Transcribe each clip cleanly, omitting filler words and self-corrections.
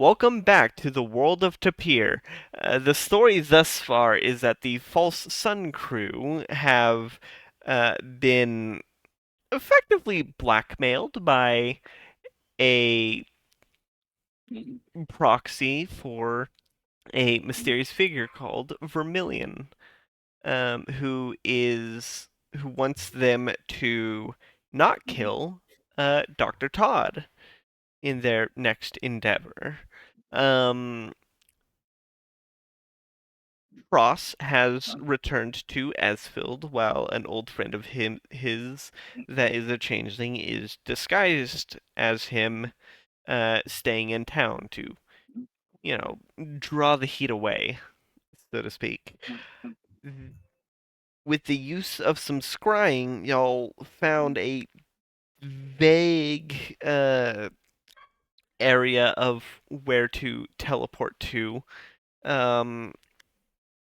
Welcome back to the world of Tapir. The story thus far is that the False Sun crew have been effectively blackmailed by a proxy for a mysterious figure called Vermilion, who wants them to not kill Dr. Tod in their next endeavor. Um, Ross has returned to Asfield while an old friend of his that is a changeling is disguised as him staying in town to, draw the heat away, so to speak. With the use of some scrying, y'all found a vague area of where to teleport to um,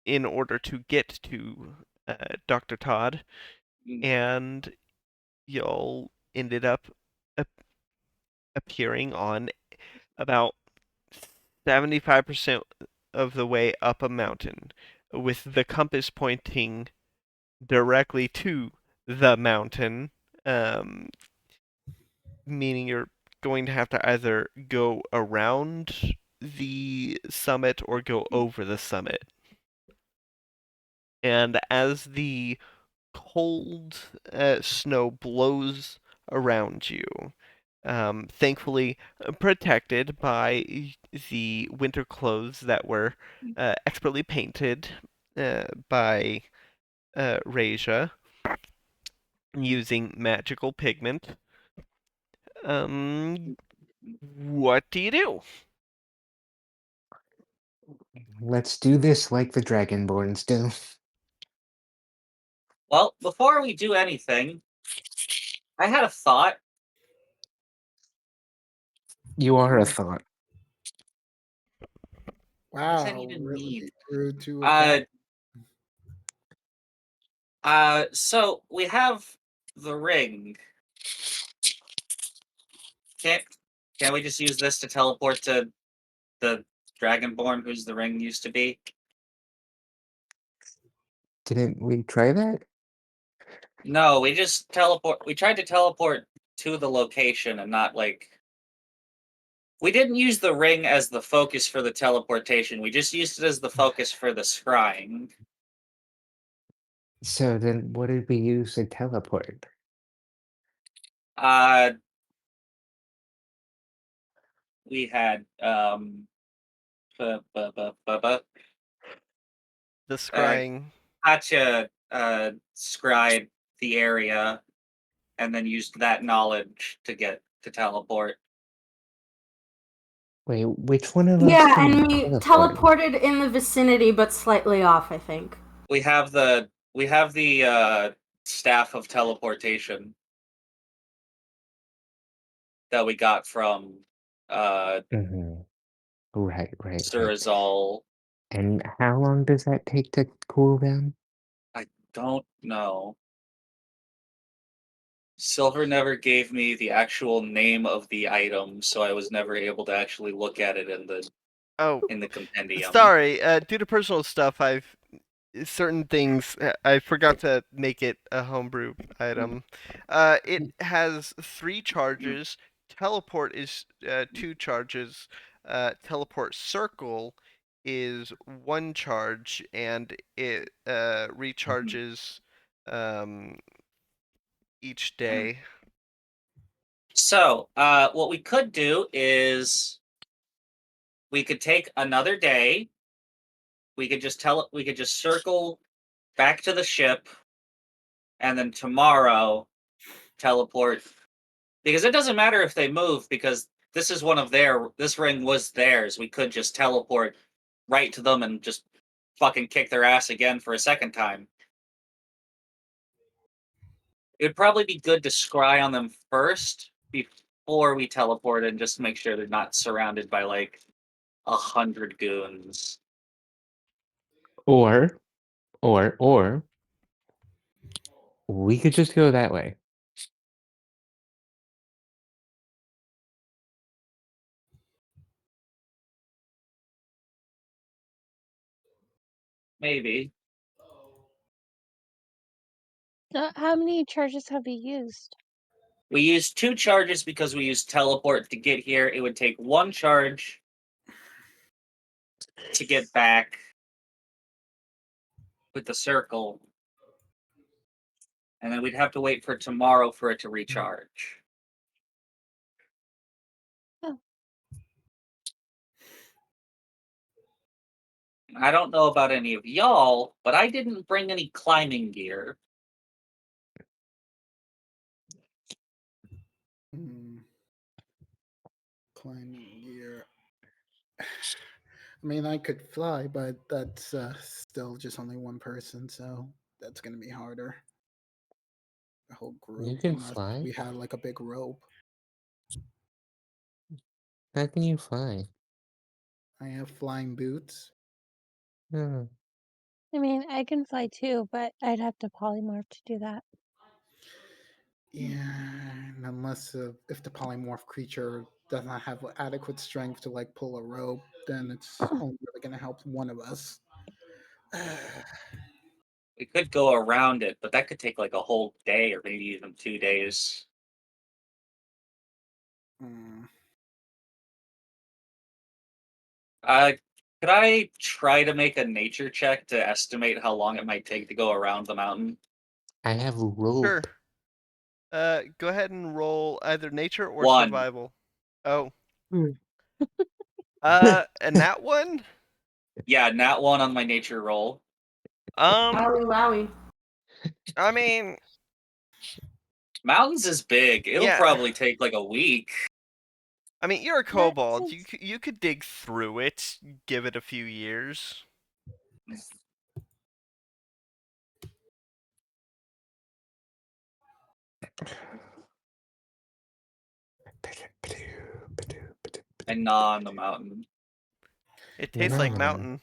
in order to get to Dr. Tod, and y'all ended up appearing on about 75% of the way up a mountain, with the compass pointing directly to the mountain, um, meaning you're going to have to either go around the summit or go over the summit. And as the cold snow blows around you, thankfully protected by the winter clothes that were expertly painted by Raja using magical pigment. What do you do? Let's do this like the Dragonborns do. Well, before we do anything, I had a thought. You are a thought. What's that Wow, even really mean? rude to a Uh, thought. so we have the ring. Can't can we just use this to teleport to the Dragonborn whose the ring used to be? Didn't we try that? No, we just teleport. We tried to teleport to the location and not like. We didn't use the ring as the focus for the teleportation. We just used it as the focus for the scrying. So then what did we use to teleport? Uh, we had bu- bu- bu- bu- bu- The uh scrying. Katya scried the area and then used that knowledge to get to teleport. Wait, which one of us Yeah, can and we teleport? teleported in the vicinity, but slightly off, I think. We have the staff of teleportation that we got from Hmm. Right. Surazal. And how long does that take to cool down? I don't know. Silver never gave me the actual name of the item, so I was never able to actually look at it Oh, in the compendium. sorry. Due to personal stuff, I've certain things I forgot to make it a homebrew item. It has 3 charges. Teleport is 2 charges. Teleport circle is 1 charge, and it recharges um, each day. So, what we could do is we could take another day. We could just circle back to the ship, and then tomorrow teleport. Because it doesn't matter if they move, because this ring was theirs. We could just teleport right to them and just fucking kick their ass again for a second time. It would probably be good to scry on them first before we teleport and just make sure they're not surrounded by like 100 goons. Or, or we could just go that way. Maybe. How many charges have you used? We used 2 charges because we used teleport to get here. It would take 1 charge to get back with the circle. And then we'd have to wait for tomorrow for it to recharge. Oh. I don't know about any of y'all, but I didn't bring any climbing gear. Climbing gear. I mean, I could fly, but that's still just only one person, so that's gonna be harder. The whole group, You can unless fly? we had like a big rope. How can you fly? I have flying boots. Oh, I mean, I can fly too, but I'd have to polymorph to do that. Yeah, and unless if the polymorph creature does not have adequate strength to like pull a rope, then it's only really gonna help one of us. We could go around it, but that could take like a whole day or maybe even 2 days. Mm. Could I try to make a nature check to estimate how long it might take to go around the mountain? I have rope. Sure. Go ahead and roll either nature or 1. survival. Oh. Hmm. And that one? Yeah, nat 1 on my nature roll. Wowie wowie. I mean, Mountains is big. It'll yeah. probably take like a week. I mean, you're a That kobold. seems- You could dig through it. Give it a few years. And gnaw on the mountain. It tastes like Phenomena. mountain.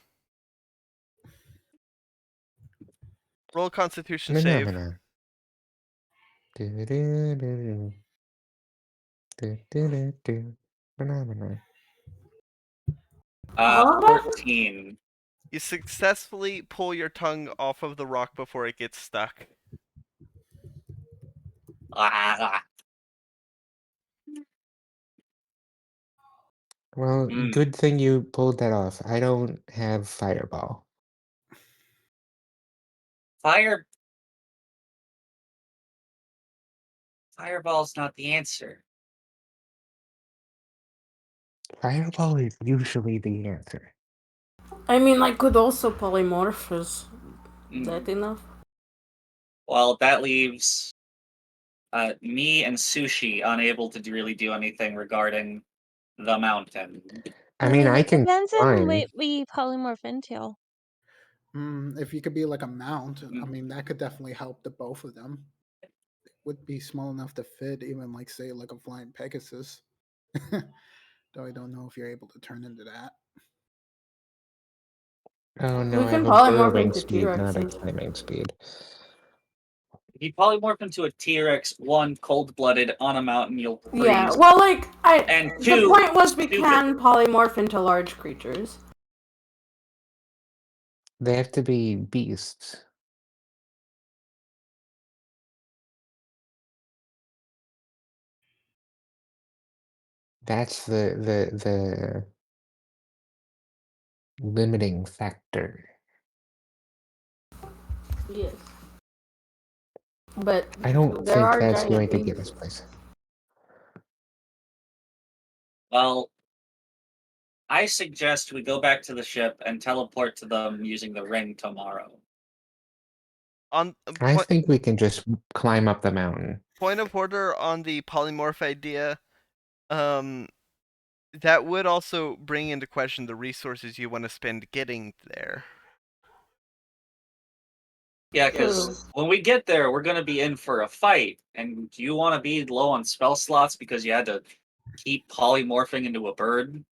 Roll a Constitution save. Phenomena. Do-do-do-do. Do-do-do-do. Phenomena. All of us? 14. You successfully pull your tongue off of the rock before it gets stuck. Ah. Well, Mm. good thing you pulled that off. I don't have fireball. Fireball's not the answer. Fireball is usually the answer. I mean, I could also polymorph. Is that Mm. enough? Well, that leaves me and Sushi unable to really do anything regarding the mountain. I mean, I it can depends on climb. what we polymorph into. If you could be like a mount, I Mm. mean, that could definitely help the both of them. It would be small enough to fit even like say like a flying Pegasus. Though I don't know if you're able to turn into that. Oh no, We I can have a polymorph burrowing into speed, not a T-Rexes. climbing speed. If you polymorph into a T-Rex, 1, cold-blooded on a mountain, you'll freeze. Yeah, well, like, And the 2, point was we stupid. can polymorph into large creatures. They have to be beasts. That's the limiting factor. Yes. But I don't there think are that's giant going to get beasts. us place. Well, I suggest we go back to the ship and teleport to them using the ring tomorrow. On I think we can just climb up the mountain. point of order on the polymorph idea, that would also bring into question the resources you want to spend getting there. Yeah, True. because when we get there, we're going to be in for a fight. And do you want to be low on spell slots because you had to keep polymorphing into a bird?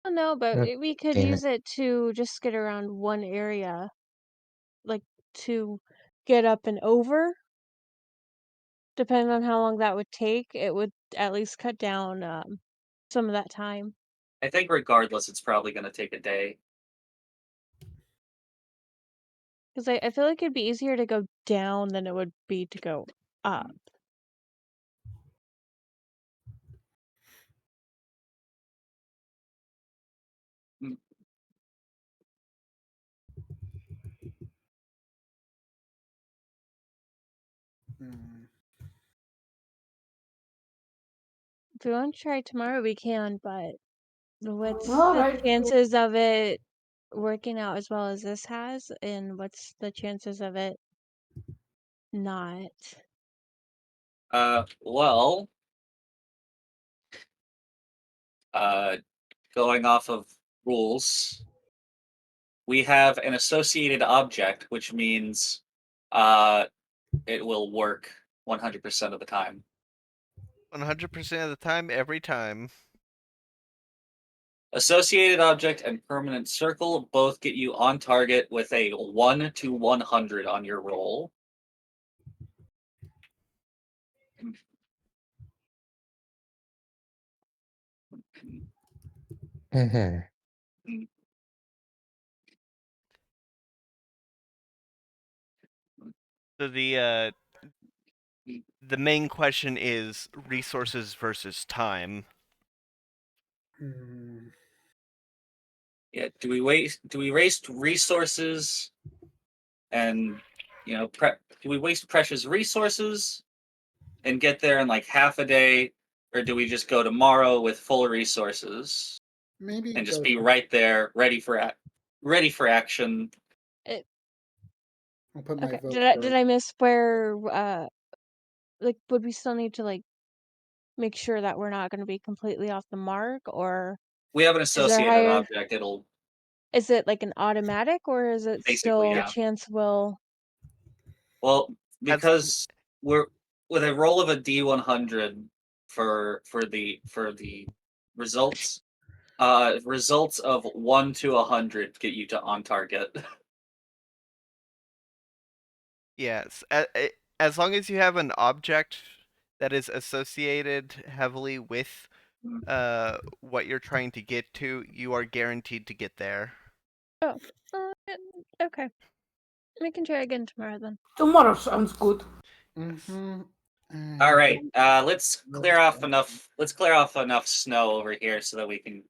Oh, no, but Oh, we could damn use it to just get around one area, like to get up and over. Depending on how long that would take, it would at least cut down some of that time. I think regardless, it's probably going to take a day. Because I feel like it'd be easier to go down than it would be to go up. Hmm. If we want to try tomorrow, we can, but what's All the right. chances of it working out as well as this has, and what's the chances of it not? Well, going off of rules, we have an associated object, which means it will work 100% of the time. 100% of the time, every time. Associated object and permanent circle both get you on target with a 1 to 100 on your roll. Mhm. So the main question is resources versus time. Hmm. Yeah, do we waste resources and do we waste precious resources and get there in like half a day, or do we just go tomorrow with full resources Maybe and just go be to. right there, ready for action? It, I'll put my okay. vote Did for. I miss where like would we still need to like make sure that we're not going to be completely off the mark, or We have an is there associated higher? object. It'll Is it like an automatic, or is it basically, still yeah. chance will? Well, As because we're with a roll of a D100 for the results. Results of 1 to 100 get you to on target. yes, as long as you have an object that is associated heavily with what you're trying to get to, you are guaranteed to get there. Oh, okay. We can try again tomorrow then. Tomorrow sounds good. Mm-hmm. All right, let's Let's clear off go. enough. Let's clear off enough snow over here so that we can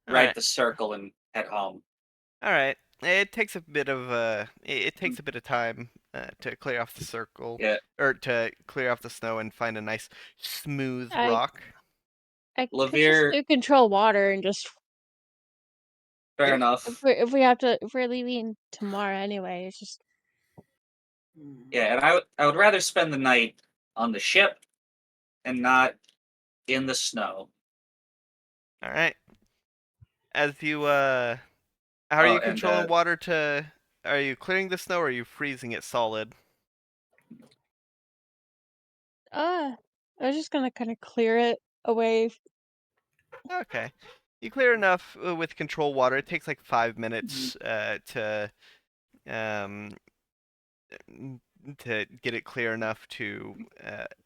All ride right, the circle and head home. all right. It takes a bit of it takes a bit of time to clear off the circle, Yeah, or to clear off the snow and find a nice smooth I rock. could just Lavir, do control water and just fair Yeah. enough. if we're leaving tomorrow anyway, it's just Yeah, and I would rather spend the night on the ship and not in the snow. All right. As you how are Oh, you and controlling water to? Are you clearing the snow, or are you freezing it solid? I was just gonna kind of clear it away. Okay. You clear enough with control water. It takes like 5 minutes um, to get it clear enough to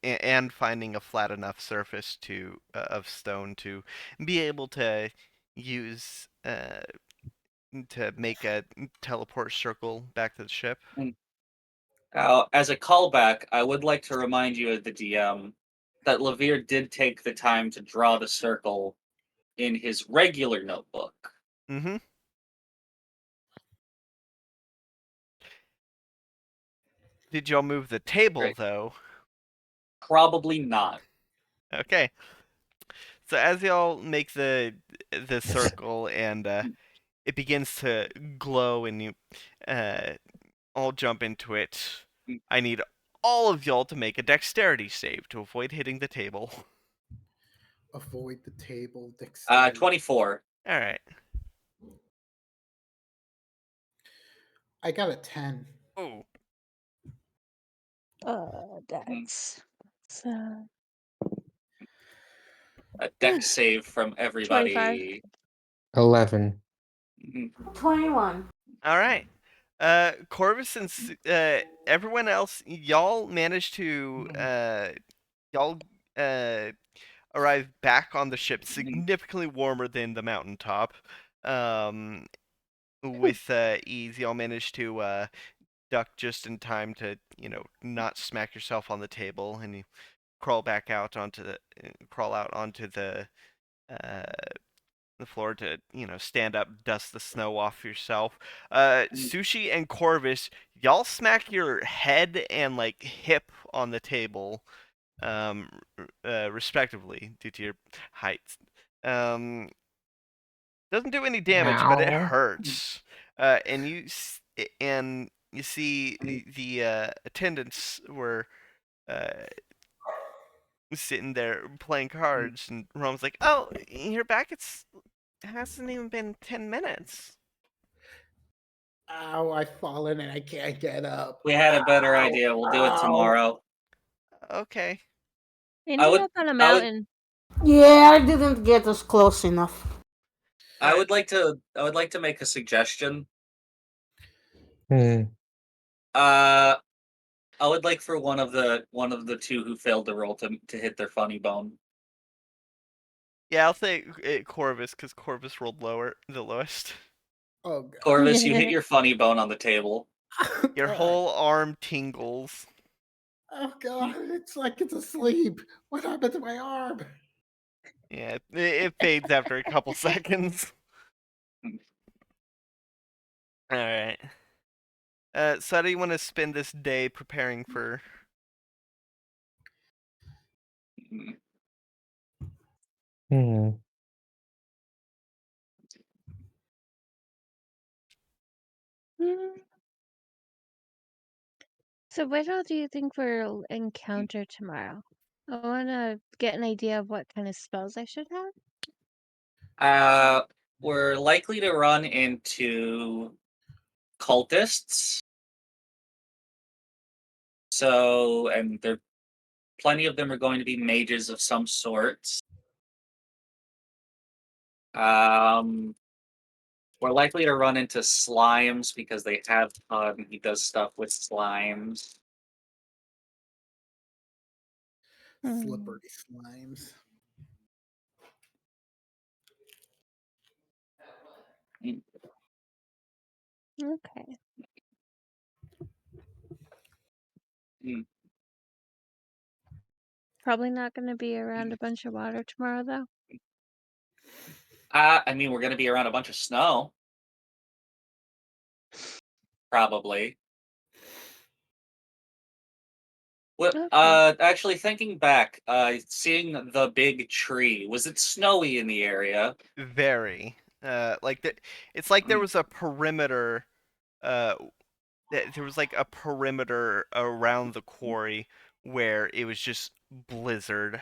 and finding a flat enough surface to of stone to be able to use to make a teleport circle back to the ship. Now, as a callback, I would like to remind you as the DM that Lavir did take the time to draw the circle in his regular notebook. Mm-hmm. Did y'all move the table Right. though? Probably not. Okay. So as y'all make the circle and it begins to glow and you uh, all jump into it, I need all of y'all to make a dexterity save to avoid hitting the table. Avoid the table. Dexterity. 24. All right. I got a 10. Oh, Dex. So A dex save from 25. everybody. 11. 21. Mm-hmm. all right. Corvus and everyone else, y'all managed to y'all uh, arrive back on the ship significantly warmer than the mountaintop. Um, with ease. Y'all manage to duck just in time to, not smack yourself on the table, and you crawl back out onto uh, the floor to, stand up, dust the snow off yourself. Sushi and Corvus, y'all smack your head and like hip on the table, respectively, due to your heights. Doesn't do any damage, but it Ow. hurts. And you see the attendants were uh, sitting there playing cards, and Rom's like, "Oh, you're back. It hasn't even been 10 minutes." Ow, I've fallen and I can't get up. We had a better Ow, idea. We'll do it ow. tomorrow. Okay. Ended up on a I would mountain. Yeah, I didn't get us close enough. I would like to make a suggestion. Hmm. I would like for one of the two who failed to roll to hit their funny bone. Yeah, I'll say Corvus, because Corvus rolled the lowest. Oh god. Corvus, you hit your funny bone on the table. Your whole arm tingles. Oh god, it's like it's asleep. What happened to my arm? Yeah, it fades after a couple seconds. All right. So how do you want to spend this day preparing for? Hmm. So what all do you think we'll encounter tomorrow? I want to get an idea of what kind of spells I should have. We're likely to run into cultists. So, and plenty of them are going to be mages of some sorts. We're likely to run into slimes because they have Tod and he does stuff with slimes. Slippery slimes. Okay. Mm. Probably not going to be around a bunch of water tomorrow, though. I mean, we're going to be around a bunch of snow. Probably. Well, Okay. actually, thinking back, seeing the big tree, was it snowy in the area? Very. It's like there was a perimeter. Uh, there was like a perimeter around the quarry where it was just blizzard.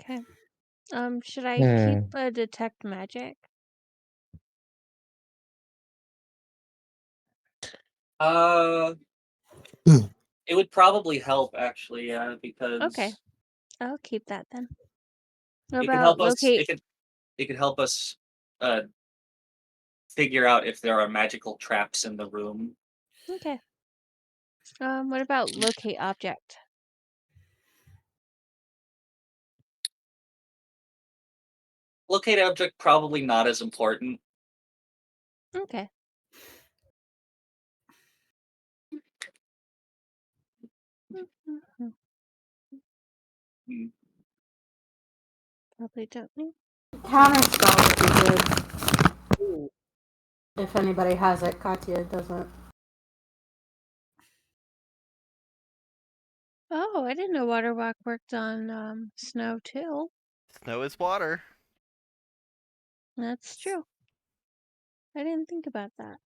Okay. Should I keep Hmm. a detect magic? Uh, it would probably help actually, Okay. because I'll keep that then. What it could about help us. locate? It could help us uh figure out if there are magical traps in the room. Okay. What about locate object? Locate object probably not as important. Okay. Mm. Probably don't need. Counter spell would be good. If anybody has it, Katya doesn't. Oh, I didn't know water walk worked on snow too. Snow is water. That's true. I didn't think about that.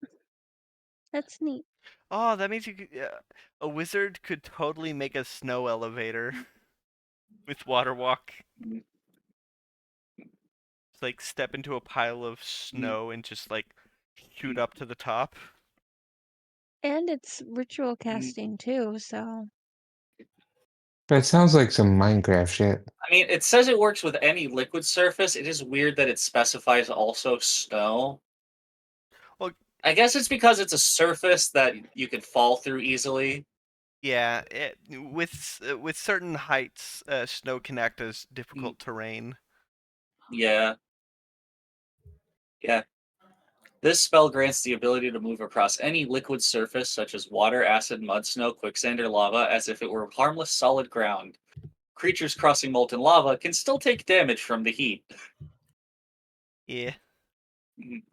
That's neat. Oh, that means a wizard could totally make a snow elevator with water walk. Mm. Just, like step into a pile of snow and just like shoot up to the top. And it's ritual casting too, so That sounds like some Minecraft shit. I mean, it says it works with any liquid surface. It is weird that it specifies also snow. Well, I guess it's because it's a surface that you could fall through easily. yeah, with certain heights, snow can act as difficult terrain. Yeah. Yeah. This spell grants the ability to move across any liquid surface, such as water, acid, mud, snow, quicksand, or lava, as if it were harmless solid ground. Creatures crossing molten lava can still take damage from the heat. Yeah. Mhm.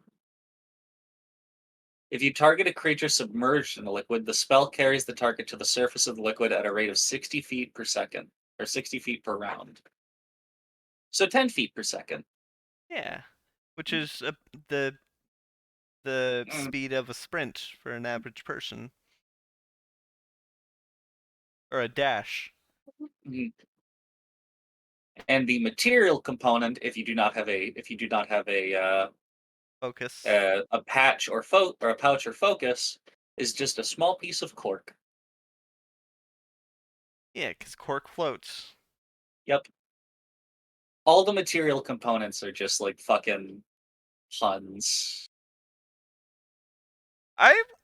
If you target a creature submerged in the liquid, the spell carries the target to the surface of the liquid at a rate of 60 feet per second, or 60 feet per round. So 10 feet per second. Yeah. Which is the the Mm. speed of a sprint for an average person. Or a dash. Mhm. And the material component, if you do not have a Focus. a patch or a pouch or focus, is just a small piece of cork. Yeah, because cork floats. Yep. All the material components are just like fucking puns.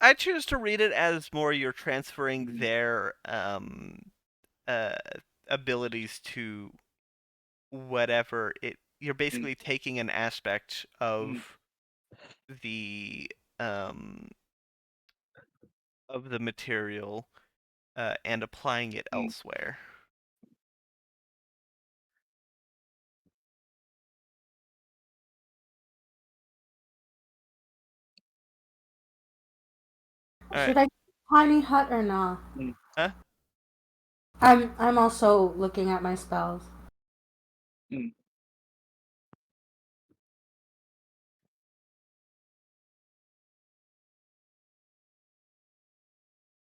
I choose to read it as more you're transferring Mhm. their uh abilities to whatever it. You're Mhm. basically taking an aspect Mhm. the um of the material and applying it Mhm. elsewhere. All right. Should I tiny hut or not? Mhm. Huh? I'm also looking at my spells. Mhm.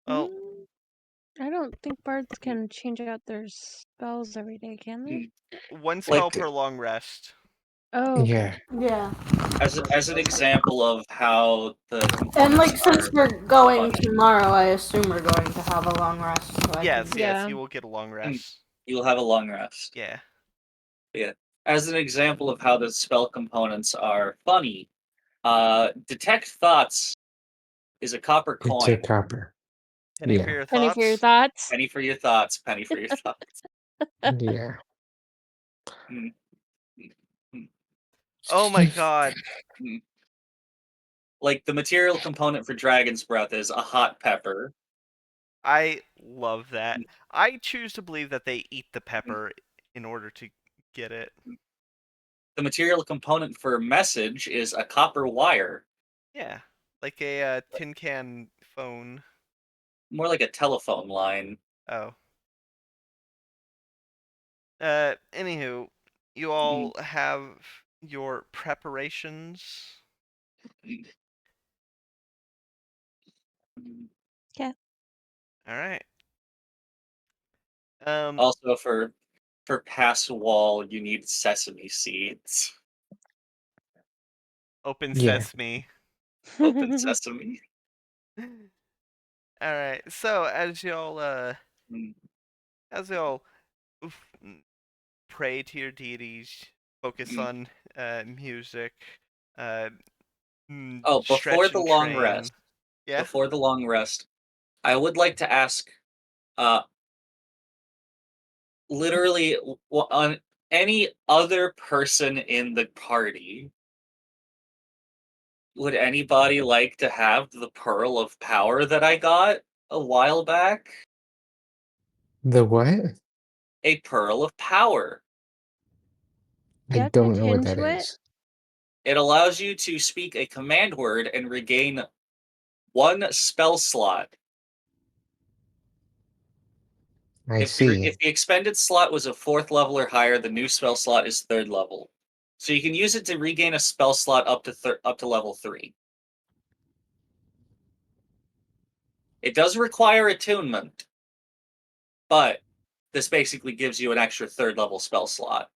Well, I don't think bards can change out their spells every day, can they? Mhm. one spell Like per long rest. Oh, okay. Yeah. Yeah. as an example of how the And components like since are we're going funny. tomorrow, I assume we're going to have a long rest, so I Yes, can. yes, Yeah. you will get a long rest. You'll have a long rest. Yeah. Yeah. As an example of how the spell components are funny, detect thoughts is a copper It's a coin. copper. Penny for Yeah. your Penny for your thoughts. thoughts. Penny for your thoughts. Penny for your thoughts. Yeah. Mm, mm, mm, Oh my god. mm. Like the material component for dragon's breath is a hot pepper. I love that. Mm, I choose to believe that they eat the mm, pepper in order to get it. mm. The material component for message is a copper wire, Yeah. Like a tin can phone. more like a telephone line. Oh. Anywho, you Mm, all have your preparations. mm, mm. Okay. All right. Um, Also, for pass wall, you need sesame seeds. open Yeah. sesame. Open sesame. All right. So Mm, as y'all oof, pray to your deities, focus mm. on music, uh, Oh, stretch and train. Yeah. before the long rest, I would like to ask, uh, literally on any other person in the party, would anybody like to have the pearl of power that I got a while back? The what? A pearl of power. I Yeah, don't get know what that into it. is. It allows you to speak a command word and regain one spell slot. I see. If the expended slot was a fourth level or higher, the new spell slot is third level. So you can use it to regain a spell slot up to level 3. It does require attunement, but this basically gives you an extra third level spell slot.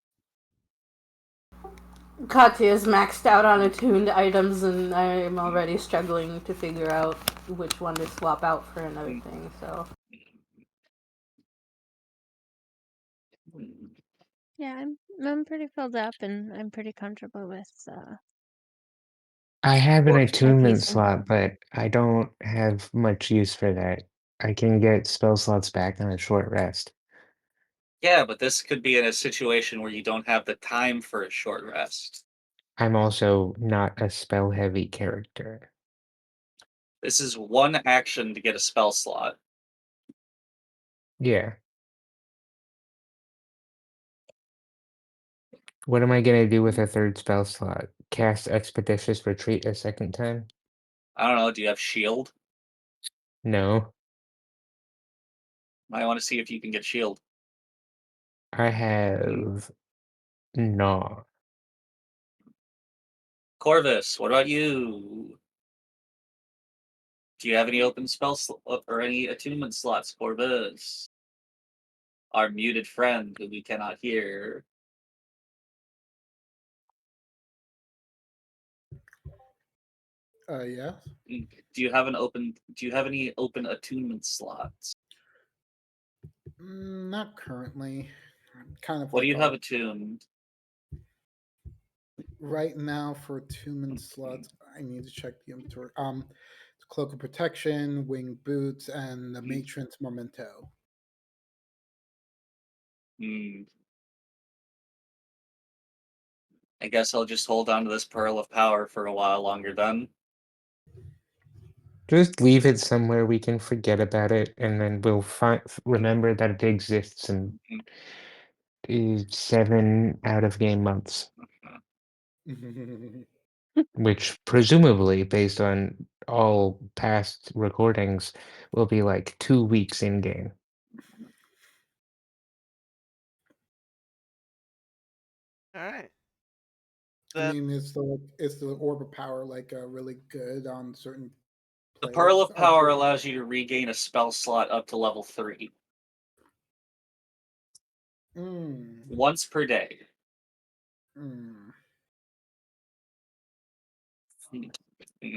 Katya is maxed out on attuned items, and I'm already struggling to figure out which one to swap out for another thing. So Yeah, I'm pretty filled up and I'm pretty comfortable with I have an Or my attunement pacing. slot, but I don't have much use for that. I can get spell slots back on a short rest. Yeah, but this could be in a situation where you don't have the time for a short rest. I'm also not a spell-heavy character. This is one action to get a spell slot. Yeah. What am I gonna do with a third spell slot? Cast Expeditious Retreat a second time? I don't know. Do you have shield? No. I want to see if you can get shield. I have Gnaw. Corvus, what about you? Do you have any open or any attunement slots, Corvus? Our muted friend who we cannot hear. Yeah. Do you have an open? Do you have any open attunement slots? Not currently. I'm kind of What do like you have attuned? right now for attunement slots. I need to check the inventory. Cloak of Protection, Wing Boots, and the Matron's Memento. Hmm. I guess I'll just hold on to this Pearl of Power for a while longer then. Just leave it somewhere we can forget about it, and then we'll remember that it exists in 7 out-of-game months. Which presumably, based on all past recordings, will be like 2 weeks in game. All right. I The mean, is the Orb of Power like really good on certain The Pearl players? of Power allows you to regain a spell slot up to level 3 Mm, once per day. mm, Mm.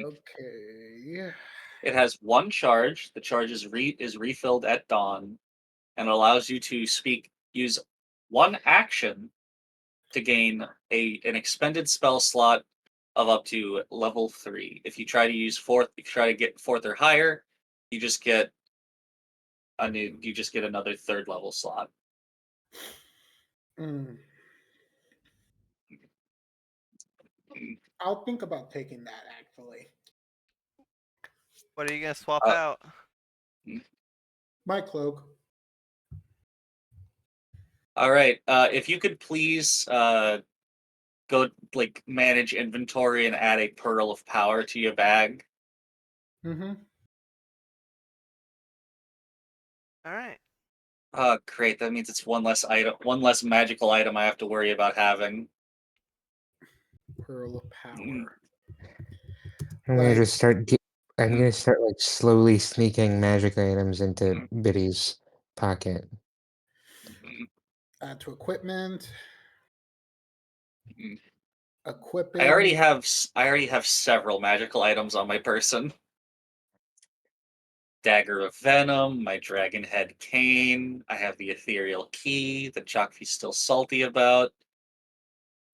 okay. It has one charge. The charge is refilled at dawn, and allows you to use one action to gain an expended spell slot of up to level 3. If you try to get fourth or higher, you just get another third level slot. Mm. Mm. I'll think about taking that actually. what are you gonna swap Uh, out? My cloak. all right. If you could please go manage inventory and add a Pearl of Power to your bag. Mm-hmm. All right. Great. That means it's one less magical item I have to worry about having. Pearl of Mm. Power. I'm gonna Like, just start. I'm gonna start like slowly sneaking magic items into Mm. Biddy's pocket. Mm. add to equipment. Mm. Equipping. I already have several magical items on my person. Dagger of Venom, my Dragon Head cane. I have the Ethereal Key that Jockey's still salty about.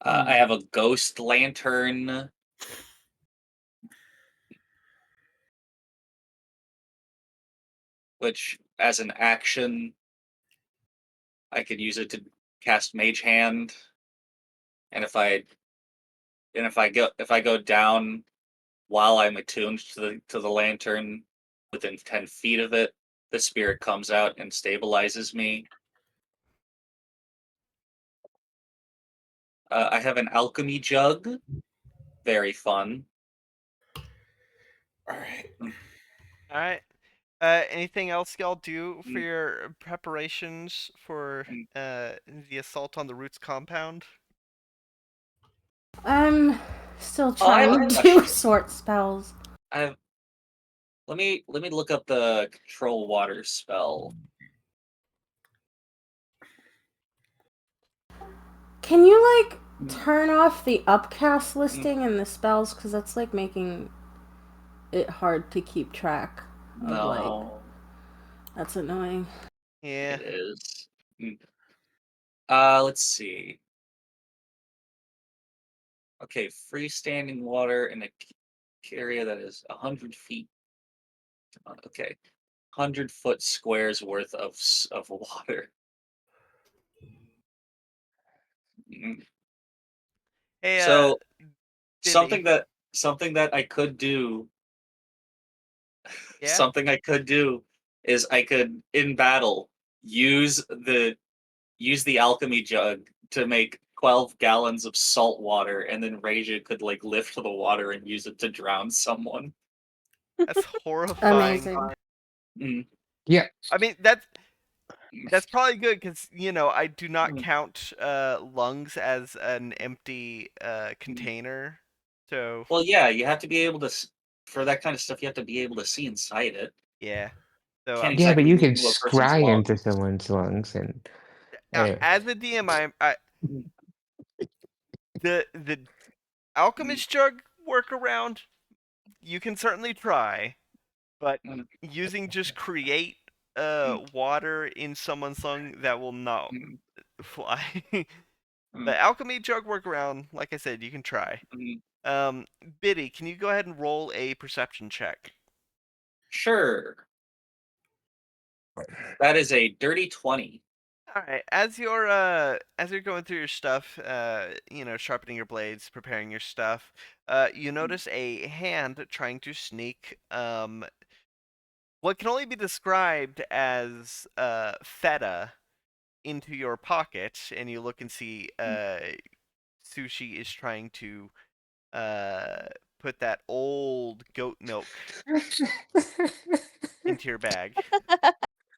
I have a Ghost Lantern. Which, as an action, I could use it to cast Mage Hand. And if I go down while I'm attuned to the lantern within 10 feet of it, the spirit comes out and stabilizes me. I have an alchemy jug. Very fun. All right. All right. Anything else y'all do for Mm. your preparations for Mm. the assault on the Roots compound? I'm still Oh, I have trying a to do question. sort spells. I have. Let me look up the control water spell. Can you like Mm. turn off the upcast Mm. listing in the spells? Because that's like making it hard to keep track of like. No, That's annoying. Yeah. it is. Mm. Let's see. Okay, freestanding water in a area that is 100 feet. Okay, 100-foot squares worth of water. Mm. Hey, So Bibby. something that I could do. Yeah. Something I could do is I could in battle use the alchemy jug to make 12 gallons of salt water, and then Raja could like lift the water and use it to drown someone. That's horrifying. Amazing. Mm, Yeah. I mean, that's probably good because I do not Mm. count lungs as an empty container. So Well, yeah, you have to be able to for that kind of stuff. You have to be able to see inside it. yeah. So Can't Yeah, but exactly you look can into a person's scry into lungs. someone's lungs and anyway. as a DM, I Mm, the mm, alchemist jug workaround you can certainly try, but mm, using just create mm, water in someone's lung that will not mm, fly. mm, The alchemy jug workaround, like I said, you can try. mm. Biddy, can you go ahead and roll a perception check? Sure, that is a dirty 20. All right. As you're going through your stuff, sharpening your blades, preparing your stuff, you Mm, notice a hand trying to sneak what can only be described as feta into your pocket, and you look and see mm, Sushi is trying to uh, put that old goat milk into your bag.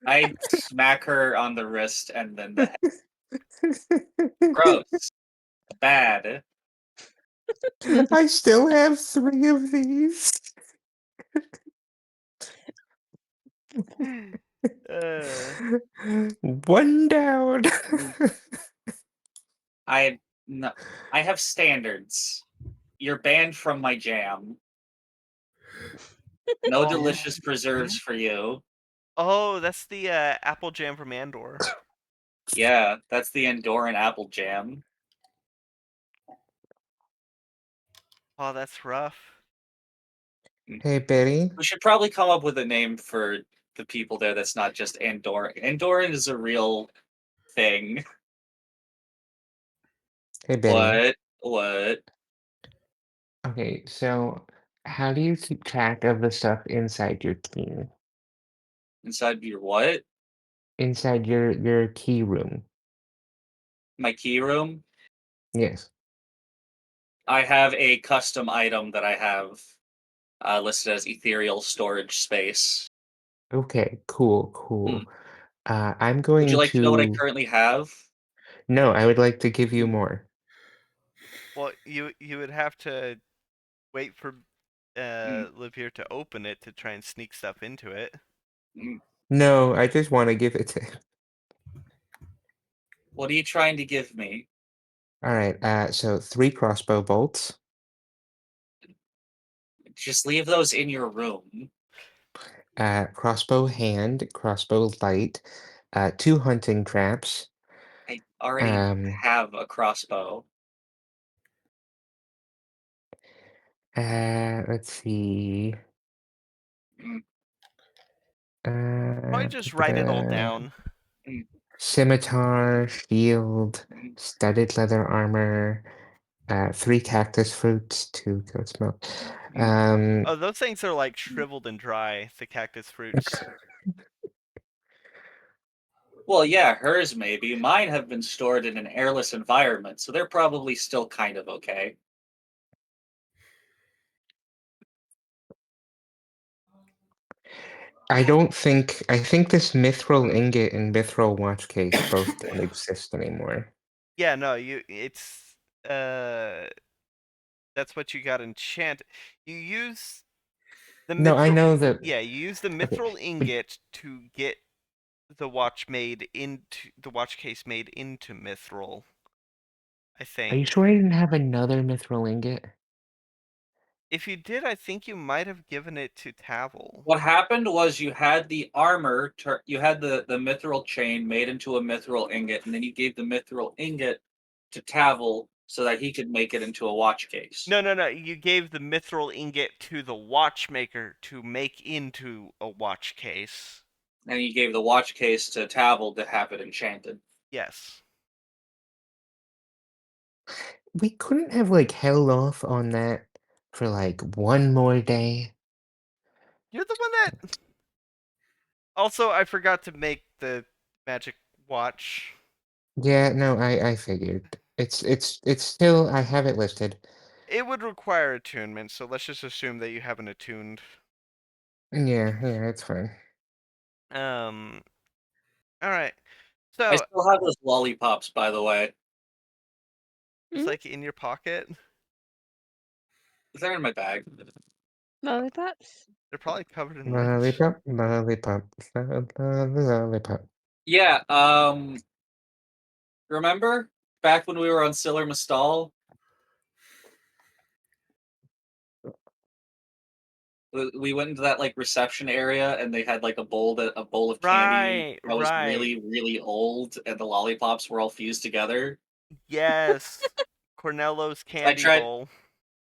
I smack her on the wrist and then the head. Gross, bad. I still have 3 of these. uh, One down. Mm. I no, I have standards. You're banned from my jam. No oh, delicious preserves for you. oh, that's the apple jam from Andor. Yeah, that's the Andorran apple jam. Oh, that's rough. Mm. Hey, Betty. We should probably come up with a name for the people there that's not just Andorran. Andorran is a real thing. Hey, Betty. What? What? Okay, so how do you keep track of the stuff inside your key? Inside your what? Inside your key room? My key room? Yes. I have a custom item that I have listed as ethereal storage space. Okay, cool, Hmm. cool. I'm Would you going like to know what I to. currently have? No, I would like to give you Hmm. more. Well, you would have to wait for Hmm. Livier to open it to try and sneak stuff into it. Hmm. No, I just want to give it to him. What are you trying to give me? All right, so 3 crossbow bolts, Just leave those in your room. crossbow hand, crossbow light, 2 hunting traps, I already um, have a crossbow. let's see, Mm, Probably just write it all down. mm, scimitar, shield, mm, studded leather armor, 3 cactus fruits, 2 goat's milk. mm. Oh, those things are like shriveled and dry. The cactus fruits. Well, yeah, hers maybe. Mine have been stored in an airless environment, so they're probably still kind of okay. I think this mithril ingot and mithril watch case both don't exist anymore. Yeah, no, it's uh that's what you got enchanted. You use the No, I mithril. know that. Yeah, you use the Okay, mithril but ingot to get the watch case made into mithril. I are you think. sure I didn't have another mithril ingot? If you did, I think you might have given it to Tavel. What happened was you had the armor, you had the mithril chain made into a mithril ingot, and then you gave the mithril ingot to Tavel so that he could make it into a watch case. No, no, no. You gave the mithril ingot to the watchmaker to make into a watch case. And you gave the watch case to Tavel to have it enchanted. Yes. we couldn't have like held off on that for like one more day. You're the one that. Also, I forgot to make the magic watch. Yeah, no, I figured. It's still I have it listed. It would require attunement, so let's just assume that you haven't attuned. Yeah, it's fine. Um. All right. I So still have those lollipops, by the way. it's like in your pocket. They're in my bag. Lollipops? They're probably covered in lint. Lollipop, lollipop, lollipop. Yeah. Remember back when we were on Siller Mastal? We went into that like reception area, and they had like a bowl of candy Right. that was Right. really really old, and the lollipops were all fused together. Yes. Cornello's I candy tried. bowl.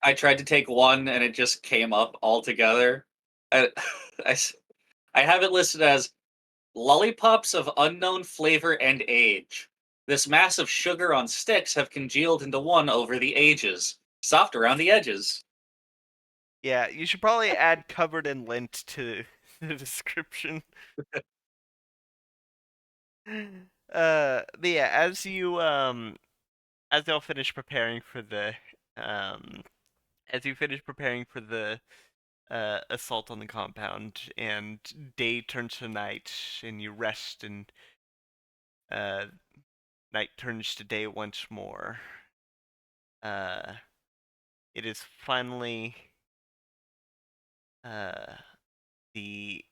I tried to take one, and it just came up all together. I, I, I have it listed as lollipops of unknown flavor and age. This mass of sugar on sticks have congealed into one over the ages, soft around the edges. Yeah, you should probably add covered in lint to the description. But yeah, as they'll finish preparing for the um as you finish preparing for the assault on the compound and day turns to night and you rest and uh night turns to day once more. Uh it is finally uh the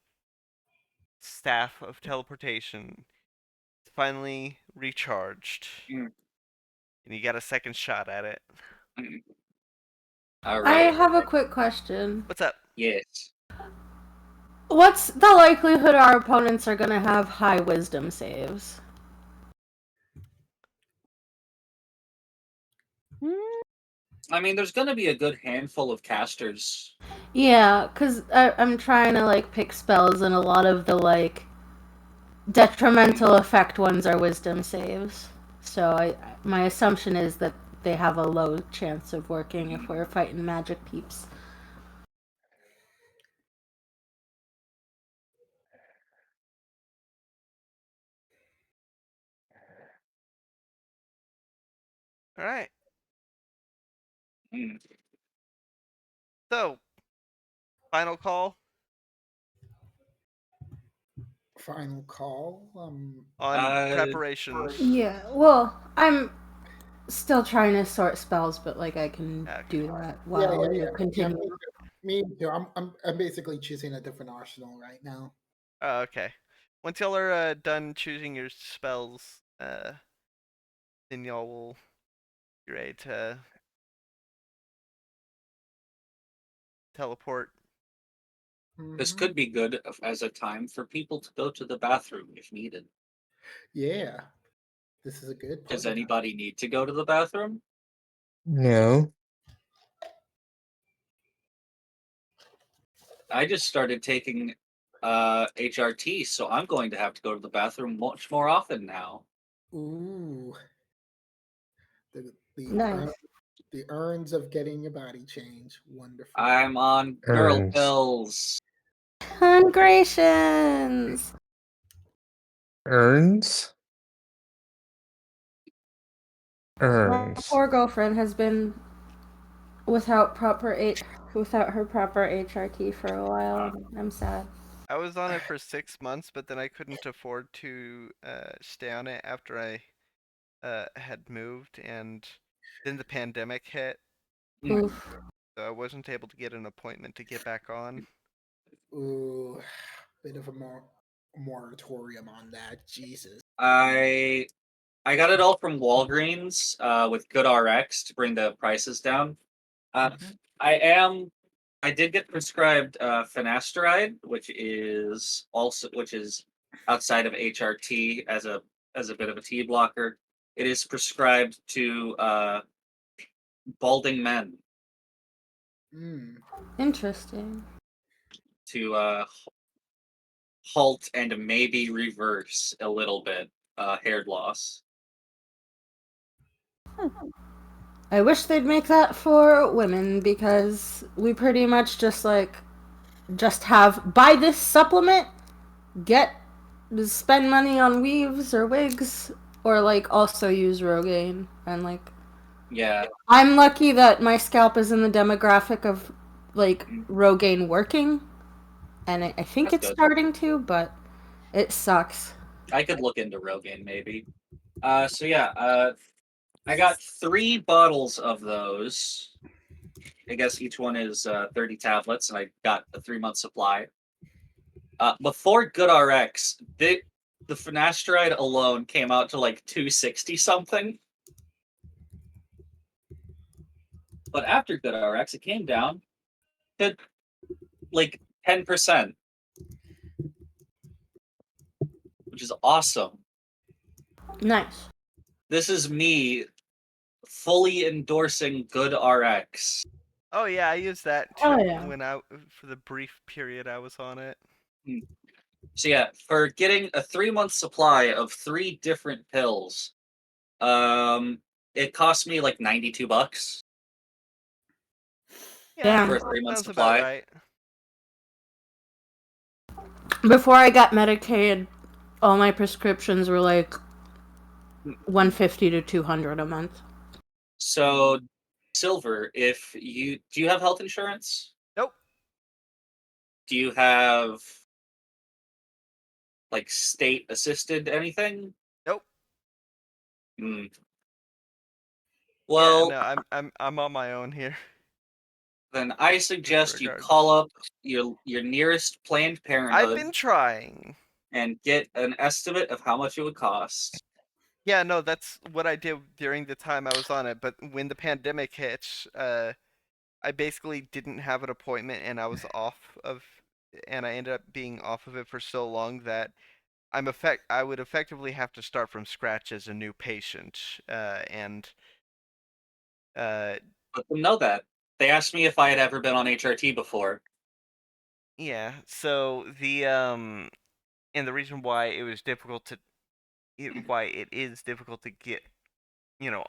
staff of teleportation finally recharged. Mm, And you got a second shot at it. mm. All I right. have a quick question. What's up? Yes. What's the likelihood our opponents are gonna have high wisdom saves? I mean, there's going to be a good handful of casters. Yeah, because I'm trying to like pick spells, and a lot of the like detrimental effect ones are wisdom saves. So my assumption is that they have a low chance of working if we're fighting magic peeps. All right. Mm. So, final call Final call. on Uh, preparations. Yeah, well, I'm still trying to sort spells, but like I can Okay. do that Yeah, while you yeah. continue. Me too. I'm basically choosing a different arsenal right now. Oh, okay. Once y'all are done choosing your spells, then y'all will be ready to teleport. this Mhm. could be good as a time for people to go to the bathroom if needed. Yeah, this is a good Does part of it. anybody need to go to the bathroom? No. I just started taking HRT, so I'm going to have to go to the bathroom much more often now. Ooh, the Nice. the urns of getting your body changed. Wonderful. I'm on girl Urns. pills. Congratulations! Urns? My Urns. poor girlfriend has been without without her proper HRT for a while, and I'm sad. I was on it for 6 months, but then I couldn't afford to stay on it after I had moved, and then the pandemic hit, Mm. Oof. so I wasn't able to get an appointment to get back on. Ooh, bit of a moratorium on that. Jesus. I got it all from Walgreens with GoodRx to bring the prices down. Mhm. I did get prescribed finasteride, which is outside of HRT as a bit of a T blocker. It is prescribed to balding men Mm. Interesting. to halt and maybe reverse a little bit hair loss. I wish they'd make that for women because we pretty much just have buy this supplement, get spend money on weaves or wigs, or like also use Rogaine and like Yeah. I'm lucky that my scalp is in the demographic of like Rogaine working, and I think That's it's good. starting to, but it sucks. I could look into Rogaine maybe. So yeah, I got 3 bottles of those. I guess each one is 30 tablets, and I got a 3-month supply. Before GoodRx, the finasteride alone came out to like 260 something. But after GoodRx, it came down to like 10%, which is awesome. Nice. This is me fully endorsing GoodRx. Oh yeah, I used that Oh too yeah. for the brief period I was on it. So yeah, for getting a 3-month supply of 3 different pills, it cost me like $92 Yeah, Damn. for a 3-month sounds about supply. right. Before I got Medicaid, all my prescriptions were like 150 to 200 a month. So, Silver, if you do you have health insurance? Nope. Do you have like state assisted anything? Nope. Hmm. Yeah, Well, no, I'm on my own here then I in that suggest you call regards. up your nearest Planned I've Parenthood been trying. and get an estimate of how much it would cost. Yeah, no, that's what I did during the time I was on it. But when the pandemic hit, I basically didn't have an appointment, and and I ended up being off of it for so long that I would effectively have to start from scratch as a new patient, and uh, Let them know that. They asked me if I had ever been on HRT before. yeah. So and the reason why why it is difficult to get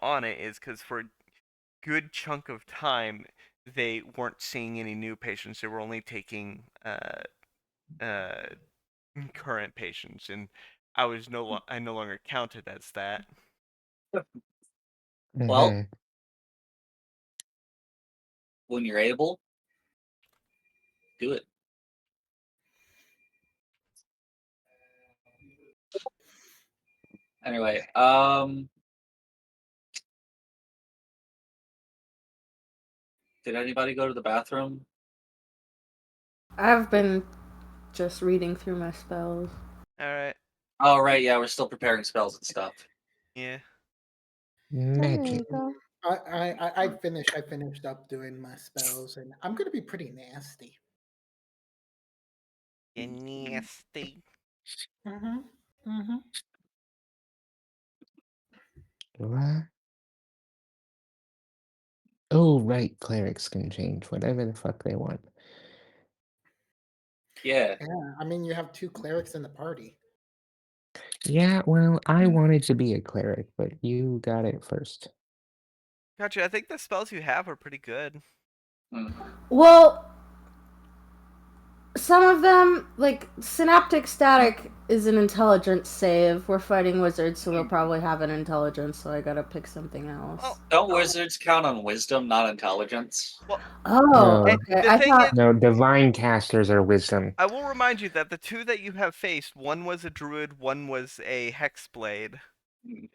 on it is because for a good chunk of time they weren't seeing any new patients. They were only taking uh current patients, and I no longer counted as that. Well, Hmm. when you're able, do it. Anyway, did anybody go to the bathroom? I've been just reading through my spells. All right. Oh right, yeah, we're still preparing spells and stuff. Yeah. There you Magic. go. I finished up doing my spells, and I'm gonna be pretty nasty. Nasty. Mm-hmm. Mm-hmm. What? Oh, right. Clerics can change whatever the fuck they want. Yeah. Yeah, I mean, you have 2 clerics in the party. Yeah, well, I wanted to be a cleric, but you got it first. Gotcha. I think the spells you have are pretty good. Hmm. Well, some of them, like Synaptic Static, is an intelligence save. We're fighting wizards, so they'll probably have an intelligence, so I gotta pick something else. Well, Don't wizards count on wisdom, not intelligence? Oh, No, okay. the I thing is, thought. no, divine casters are wisdom. I will remind you that the 2 that you have faced, one was a druid, one was a hexblade. Hmm.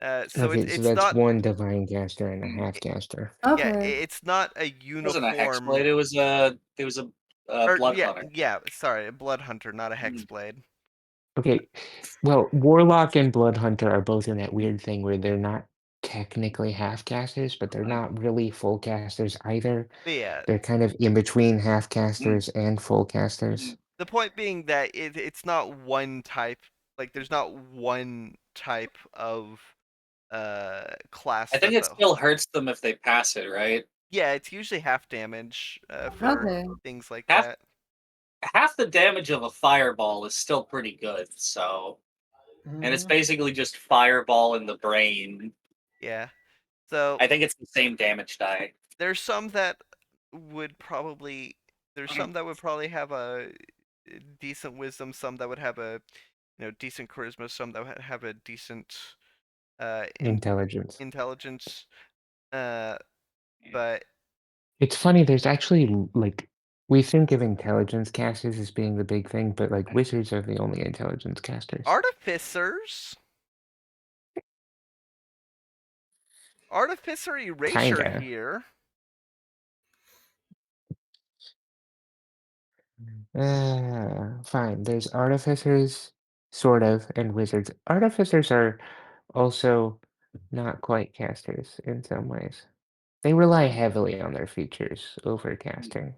So Okay, so it's that's not. one divine caster and a half it- caster. Yeah, Okay. it's not a It wasn't a uniform. hexblade. It was a Or blood hunter. yeah. Sorry, a blood hunter, not a Hmm. hexblade. Okay, well, Warlock and Blood Hunter are both in that weird thing where they're not technically half casters, but they're not really full casters either. But yeah, They're kind of in between half Hmm. casters and full casters. the point being that it's not one type. Like, there's not one type of class I think that it the. still hurts them if they pass it, right? Yeah, it's usually half damage for Okay. things like Half that. half the damage of a fireball is still pretty good, so and it's Mm-hmm. basically just fireball in the brain. Yeah. So I think it's the same damage die. there's some that would probably have a decent wisdom, some that would have a decent charisma, some that would have a decent Intelligence. intelligence. But It's funny, there's actually like we think of intelligence casters as being the big thing, but like wizards are the only intelligence casters. Artificer erasure Kinda. here. Fine. There's artificers, sort of, and wizards. Artificers are also not quite casters in some ways. They rely heavily on their features over casting.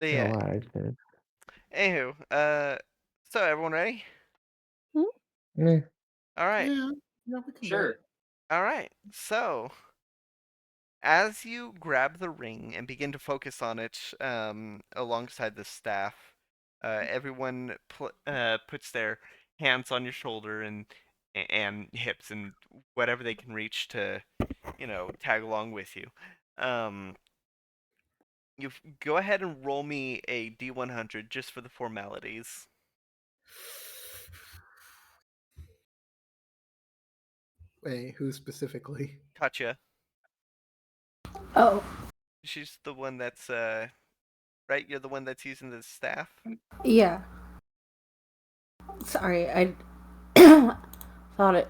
But A yeah. lot of the Anywho, so everyone ready? eh, All right. Yeah, yeah, we can Sure. All right. So as you grab the ring and begin to focus on it alongside the staff, everyone puts their hands on your shoulder and hips and whatever they can reach to, tag along with you. You go ahead and roll me a D100 just for the formalities. Wait, who specifically? Katya, Oh, she's the one that's right. You're the one that's using the staff. yeah. Sorry, I thought it.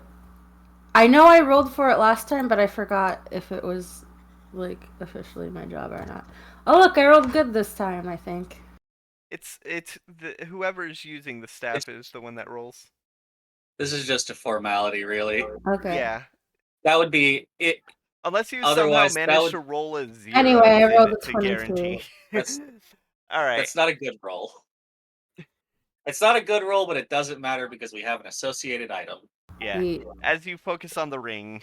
I know I rolled for it last time, but I forgot if it was like officially my job or not. Oh look, I rolled good this time, I think. It's whoever's using the staff is the one that rolls. This is just a formality, really. Okay. Yeah. That would be it. Unless you somehow Otherwise, that manage would. to roll a 0 Anyway, I rolled a to 22. guarantee. That's All right. that's not a good roll. It's not a good roll, but it doesn't matter because we have an associated item. Yeah. As you focus on the ring,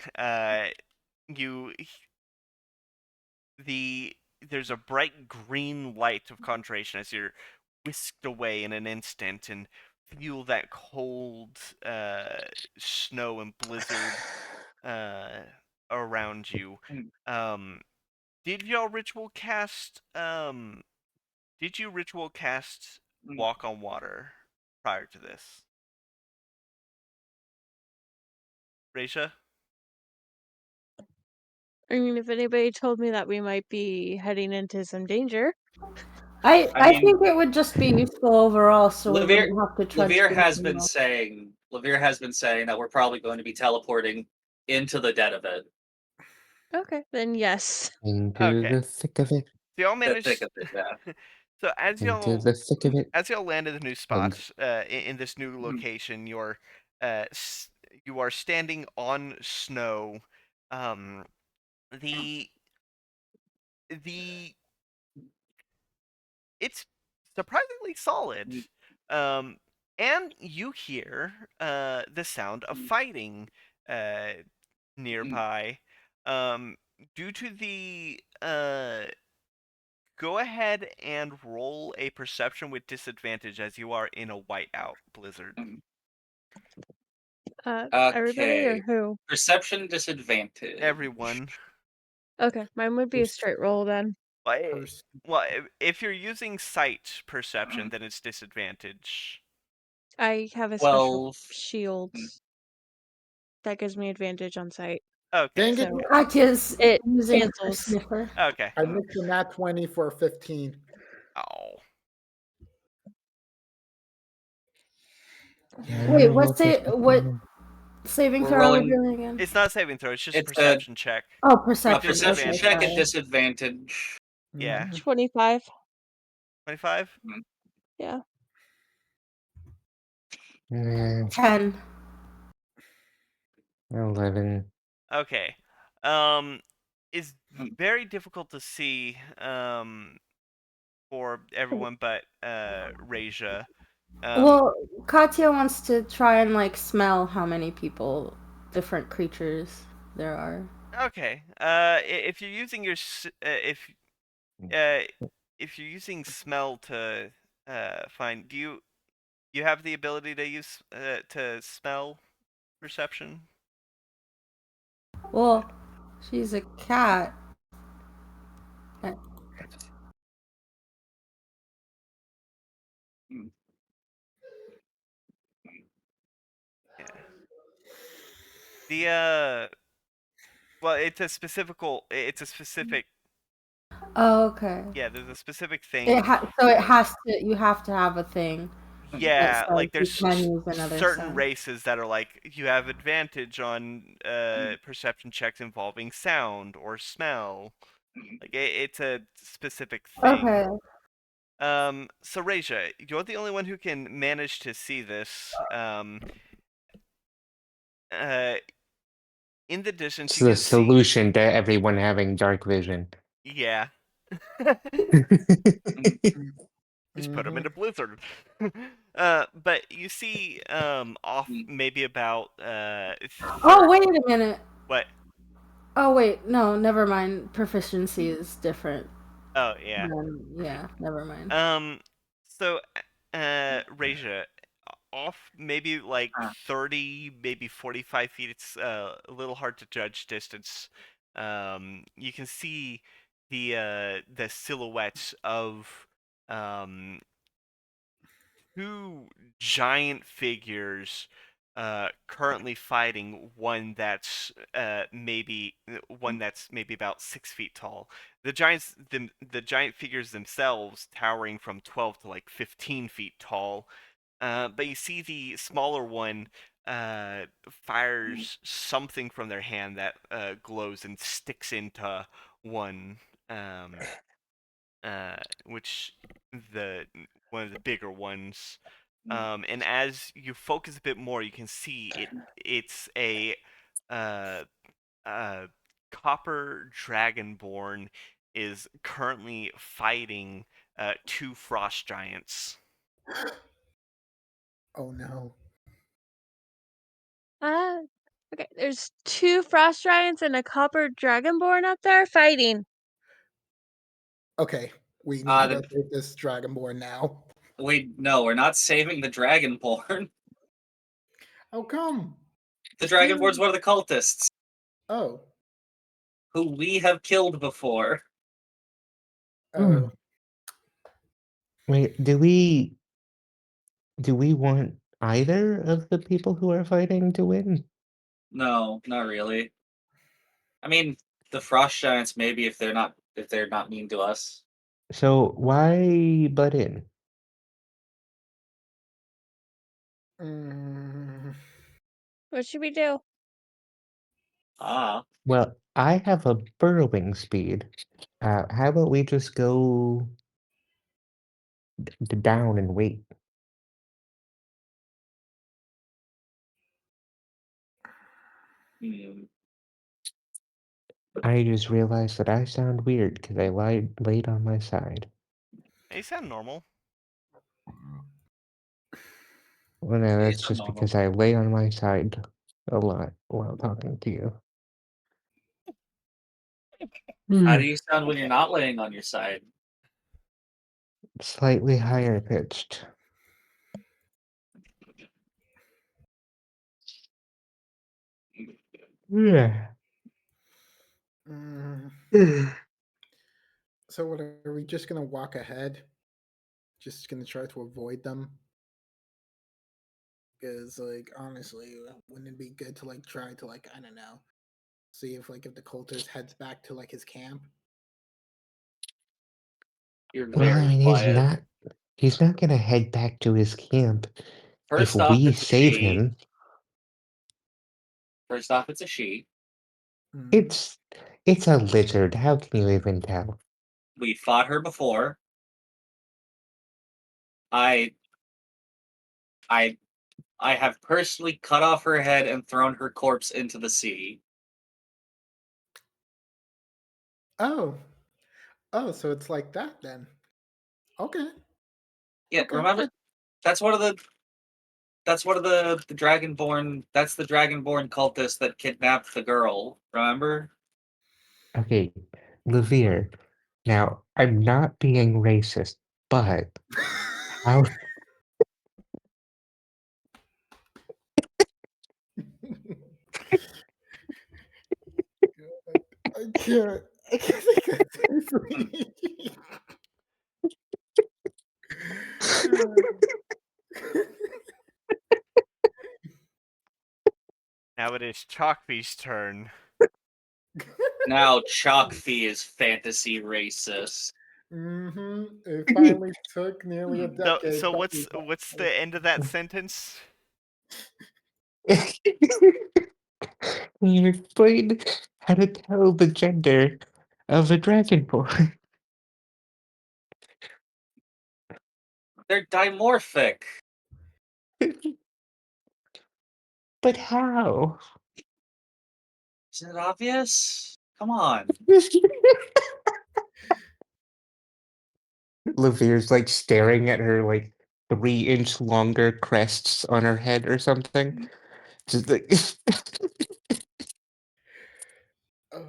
there's a bright green light of concentration as you're whisked away in an instant and feel that cold snow and blizzard around you. Did y'all ritual cast walk on water prior to this? Raisha? I mean, if anybody told me that we might be heading into some danger. I mean, think it would just be useful overall, so we Levere, wouldn't have to trudge Levere through has the been snow. saying that we're probably going to be teleporting into the dead of it. Okay, then yes. into Okay. the thick of it. So y'all The managed. thick of it, yeah. So as Into the thick of it. y'all landed a new spot in this new location, you are standing on snow. The it's surprisingly solid. And you hear the sound of fighting nearby. Due to the go ahead and roll a perception with disadvantage as you are in a whiteout blizzard. Everybody or Okay. who? Perception disadvantage. Everyone. Okay, mine would be a straight roll then. Well, if you're using sight perception, then it's disadvantage. I have a special 12. shield that gives me advantage on sight. Okay. Dang it! So Katya's it using her cancels. sniffer. Okay. I missed a nat 20 for 15. Oh. Wait, what saving We're throw are we rolling- doing again? It's not a saving throw. It's just It's a perception check. Oh, A perception. perception Okay, check at sorry. disadvantage. Yeah. Mhm. 25. 25? Yeah. 10. 11. Okay. It's very difficult to see for everyone but Raja. Well, Katya wants to try and like smell how many different creatures there are. Okay. If you're using your if you're using smell to find, do you have the ability to use to smell perception? Well, she's a cat. Uh, Mm. Yeah. The well, it's a specific Oh, okay. yeah, there's a specific It thing. so it has to. You have to have a thing that Yeah, says like you there's can use another certain sense. races that are like you have advantage on perception checks involving sound or smell. Like it's a specific thing. Okay. So Reja, you're the only one who can manage to see this. Uh, in the distance, It's you the can see. solution to everyone having dark vision. Yeah. Just put them Mm-hmm. in a blizzard. But you see, off maybe about Oh, third. wait a minute. What? Oh, wait. No, never mind. Proficiency is different. Oh yeah. Yeah, never mind. So, Reja, off maybe like Ah. 30, maybe 45 feet. It's a little hard to judge distance. You can see the silhouettes of um two giant figures currently fighting one that's maybe about 6 feet tall. The giant figures themselves towering from 12 to like 15 feet tall. But you see the smaller one fires something from their hand that glows and sticks into one. Um, which the one of the bigger ones. And as you focus a bit more, you can see it's a uh, uh, copper dragonborn is currently fighting two frost giants. Oh no. Uh, okay, there's two frost giants and a copper dragonborn up there fighting. Okay, we need to go The, save this dragonborn now. no, we're not saving the Dragonborn. How come? The Dragonborn's one of the cultists Oh. who we have killed before. Oh. Wait, do we want either of the people who are fighting to win? No, not really. I mean, the frost giants maybe if they're not mean to us. So why butt in? Mm, What should we do? Ah, Well, I have a burrowing speed. How about we just go down and wait? hmm. I just realized that I sound weird because I laid on my side. They sound normal. Well, no, Yeah, that's not just normal. because I lay on my side a lot while talking to you. How do you sound when you're not laying on your side? Slightly higher pitched. Yeah. mm. So what are we just gonna walk ahead? Just gonna try to avoid them? Because like honestly, wouldn't it be good to like try to like I don't know, see if the cultist heads back to like his camp? You're Well, I very mean, quiet. he's not gonna head back to his camp if First off, we it's a save she. him. First off, it's a she. Mm. It's a lizard. How can you even tell? We fought her before. I I I have personally cut off her head and thrown her corpse into the sea. Oh, oh, so it's like that then. Okay, Yeah, okay. remember that's one of the the dragonborn. That's the dragonborn cultist that kidnapped the girl. Remember? Okay, Levere. Now, I'm not being racist, but how can't. I can't think of seriously. Now it is Chalkbee's turn. Now Chalkfee is fantasy racist. It finally took nearly a So, decade. so but what's the end of that sentence? You explain how to tell the gender of a dragonborn. They're dimorphic. But how? Isn't it obvious? Come on. Lavir's like staring at her like 3-inch longer crests on her head or something. Just like Oh.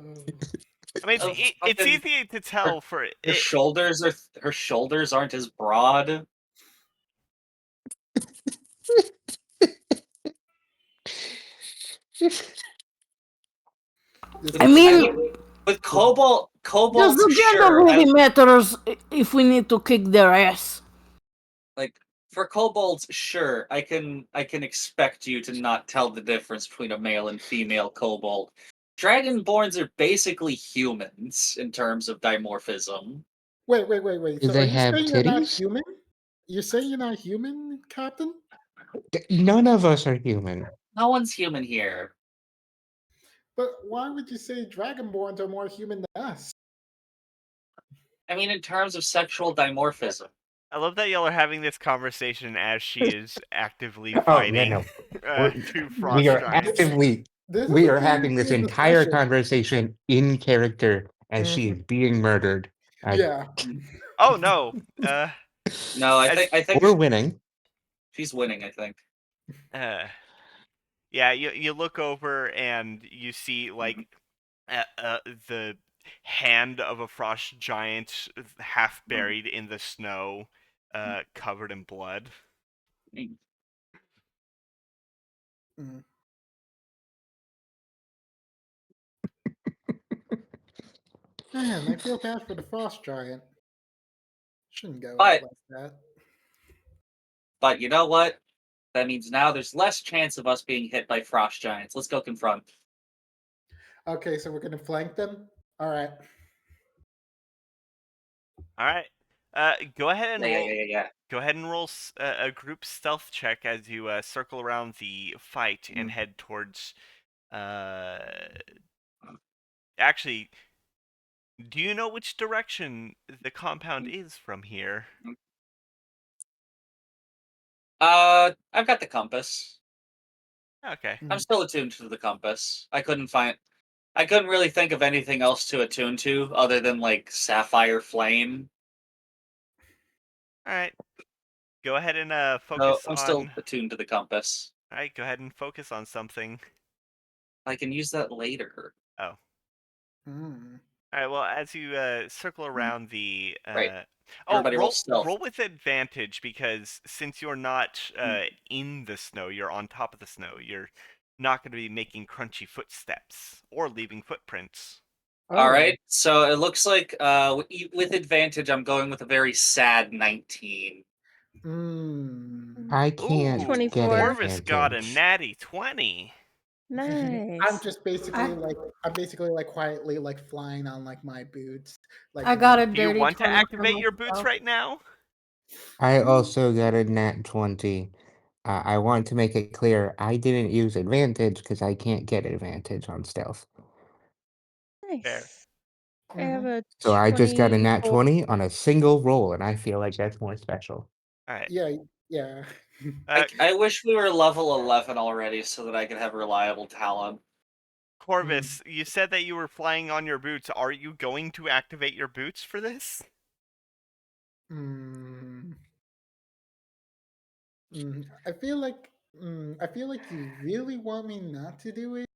I mean, Oh, it's fucking- easy to tell for Her it. shoulders aren't as broad. This I is mean, With does kobolds, the gender sure. really matters if we need to kick their ass? Like for kobolds, sure. I can expect you to not tell the difference between a male and female kobold. Dragonborns are basically humans in terms of dimorphism. wait. do So are they you have saying you're not titties? human? You're saying you're not human, Captain? None of us are human. No one's human here. But why would you say dragonborns are more human than us? I mean, in terms of sexual dimorphism. I love that y'all are having this conversation as she is actively Oh yeah, fighting no. We're, 2 we frost are giants. actively This is we a are having this meaningful entire discussion. conversation in character as she is being murdered. Yeah. Oh no. No, I As- think We're winning. she's winning. I think. Yeah, you look over and you see like the hand of a frost giant half buried in the snow, covered in blood. Mm. Man, I feel bad for the frost giant. Shouldn't go out But like that. but you know what? That means now there's less chance of us being hit by frost giants. Let's go confront. Okay, so we're gonna flank them. All right. All right. Go ahead and roll. Yeah. Go ahead and roll a group stealth check as you circle around the fight and head towards. Actually, do you know which direction the compound is from here? I've got the compass. Okay. I'm still attuned to the compass. I couldn't really think of anything else to attune to other than like sapphire flame. All right. Go ahead and So focus I'm still on. attuned to the compass. All right. Go ahead and focus on something. I can use that later. Oh. Mm. All right. Well, as you circle around the. Right. Oh, Everybody roll stealth. roll with advantage because since you're not in the snow, you're on top of the snow. You're not going to be making crunchy footsteps or leaving footprints. All Oh. right. So it looks like with advantage, I'm going with a very sad 19. Mm. I can't Ooh, 24. get Corvus got a advantage. natty 20. I'm Nice. just basically like quietly like flying on like my boots. Like I got a Do you dirty want to 20 for activate your boots myself. right now? I also got a nat 20. I want to make it clear I didn't use advantage because I can't get advantage on stealth. Fair. Nice. I have a So I just got a nat 24. 20 on a single roll, and I feel like that's more special. All right. Yeah. I wish we were level 11 already so that I could have reliable talent. Corvus, you said that you were flying on your boots. Are you going to activate your boots for this? Mm. I feel like you really want me not to do it,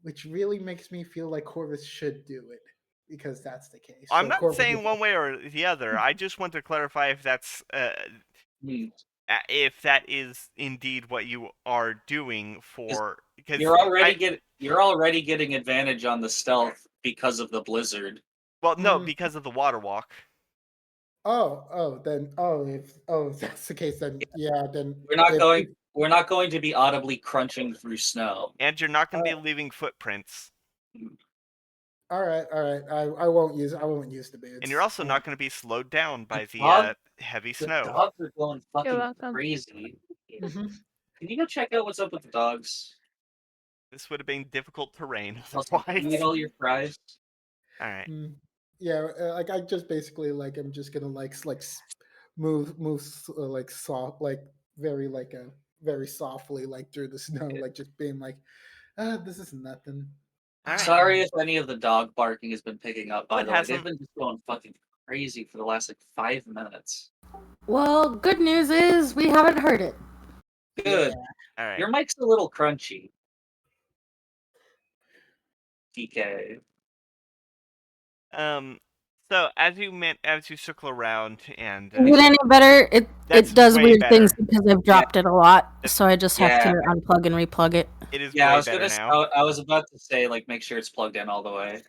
which really makes me feel like Corvus should do it because that's the case. I'm So not Corvus saying is one way or the other. I just want to clarify if that's Hmm. if that is indeed what you are doing for, because You're already getting advantage on the stealth because of the blizzard. well, no, Mm. because of the water walk. If that's the case, then yeah, then We're not going to be audibly crunching through snow. And you're not going to be leaving footprints. all right. I won't use the boots. And you're also not going to be slowed down by the dog- heavy The snow. dogs are going fucking welcome. crazy. Mhm. Can you go check out what's up with the dogs? This would have been difficult terrain Also, can you eat otherwise. all your fries? All right. Mm. Yeah, like I just basically like I'm just gonna move like soft like very softly like through the snow like just being like this is nothing. All right. Sorry if any of the dog barking has been picking up, by It the way. They've hasn't. been just going fucking crazy for the last 5 minutes. Well, good news is we haven't heard it. Good. All right. Your mic's a little crunchy. DK. So as you circle around and Is it any better? That's It does way weird things better. because I've dropped it a lot, so I just have to Yeah. unplug and replug it. It is Yeah, way better now. I was about to say, like, make sure it's plugged in all the way.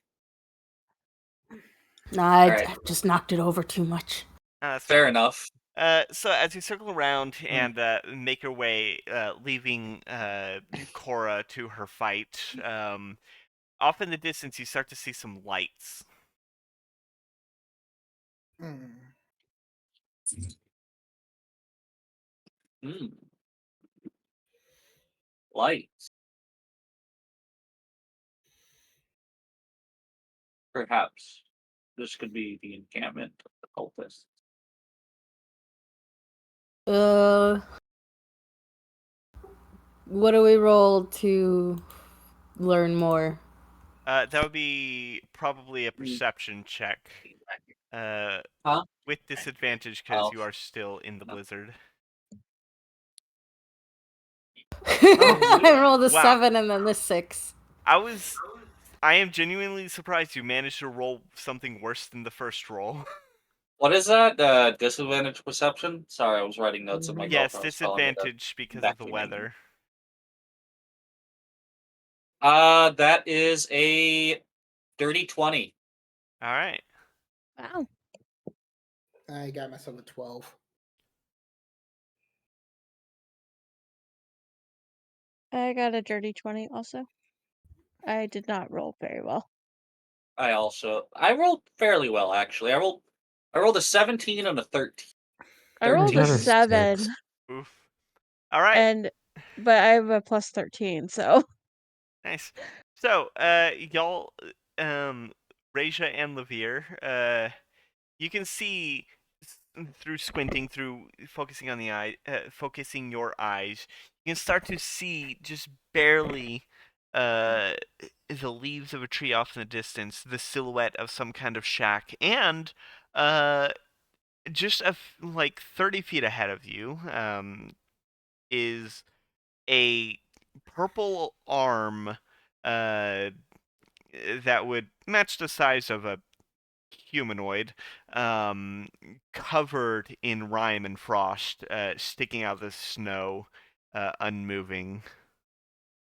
No, I Alright. just knocked it over too much. That's Fair fine. enough. So as you circle around and make your way, leaving Cora to her fight, off in the distance you start to see some lights. Mm. Mm. Lights. Perhaps this could be the encampment of the cultists. What do we roll to learn more? That would be probably a perception check. Huh? With disadvantage because Oh. you are still in the blizzard. I rolled a Wow. 7 and then the 6. I am genuinely surprised you managed to roll something worse than the first roll. What is that? Disadvantage perception? Sorry, I was writing notes on my Yes, girlfriend was telling me that. disadvantage because of the Vacuuming. weather. That is a dirty 20. All right. Wow. I got myself a 12. I got a dirty 20 also. I did not roll very well. I rolled fairly well, actually. I rolled a 17 and a 13. I rolled a 13. 7, Oof. All right. but I have a plus 13, so. Nice. So, y'all, Raja and Levere, you can see through squinting, through focusing on the eye, focusing your eyes, you can start to see just barely the leaves of a tree off in the distance, the silhouette of some kind of shack, and just like 30 feet ahead of you is a purple arm that would match the size of a humanoid, covered in rime and frost, sticking out of the snow, unmoving.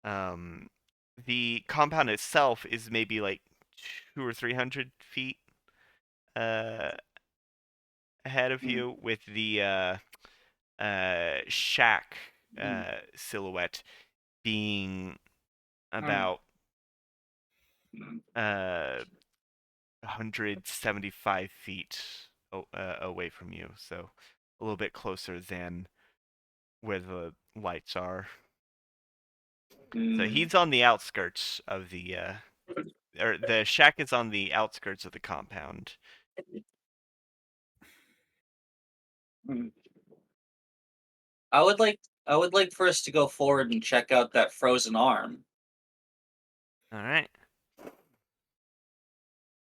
The compound itself is maybe like 200 or 300 feet ahead of you, with the shack silhouette being about 175 feet away from you, so a little bit closer than where the lights are. So he's on the outskirts of the or the shack is on the outskirts of the compound. I would like for us to go forward and check out that frozen arm. All right.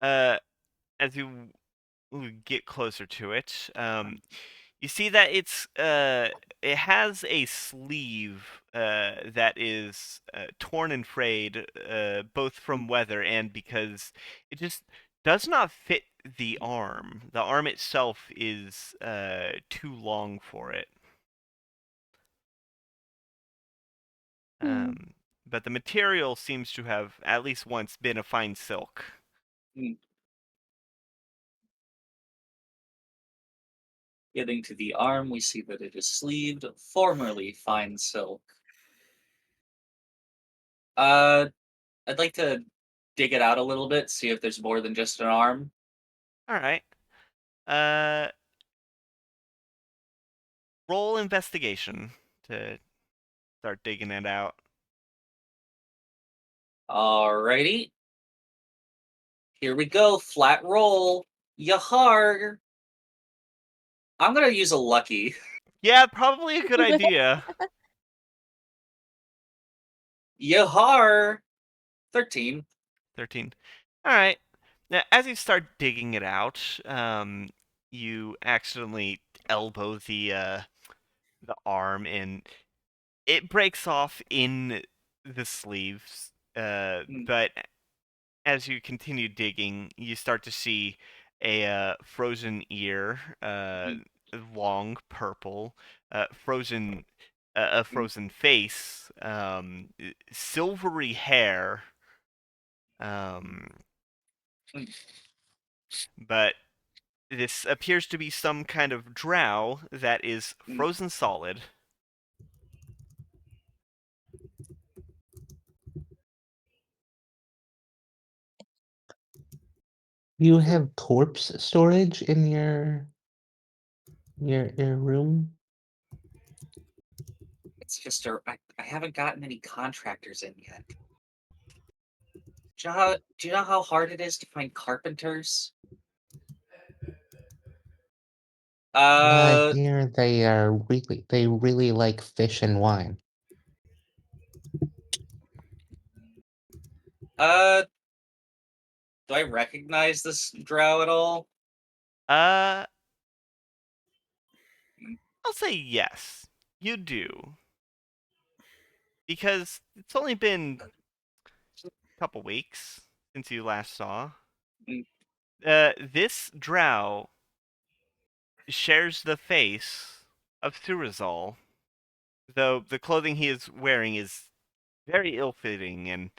As you get closer to it, you see that it has a sleeve that is torn and frayed, both from weather and because it just does not fit the arm. The arm itself is too long for it. Um, but the material seems to have at least once been a fine silk. Getting to the arm, we see that it is sleeved, formerly fine silk. I'd like to dig it out a little bit, see if there's more than just an arm. All right. Roll investigation to start digging it out. Alrighty. Here we go, flat roll. Yahar! I'm gonna use a lucky. Yeah, probably a good idea. Yahar! 13. 13. All right. Now, as you start digging it out, you accidentally elbow the arm, and it breaks off in the sleeves. But as you continue digging, you start to see a frozen ear, long purple, frozen, a frozen face, silvery hair. But this appears to be some kind of drow that is frozen solid. You have corpse storage in your room? It's just I haven't gotten any contractors in yet. Do you know how hard it is to find carpenters? I hear they really like fish and wine. Do I recognize this drow at all? Uh, I'll say yes, you do. Because it's only been a couple weeks since you last saw. This drow shares the face of Thurazal, though the clothing he is wearing is very ill-fitting and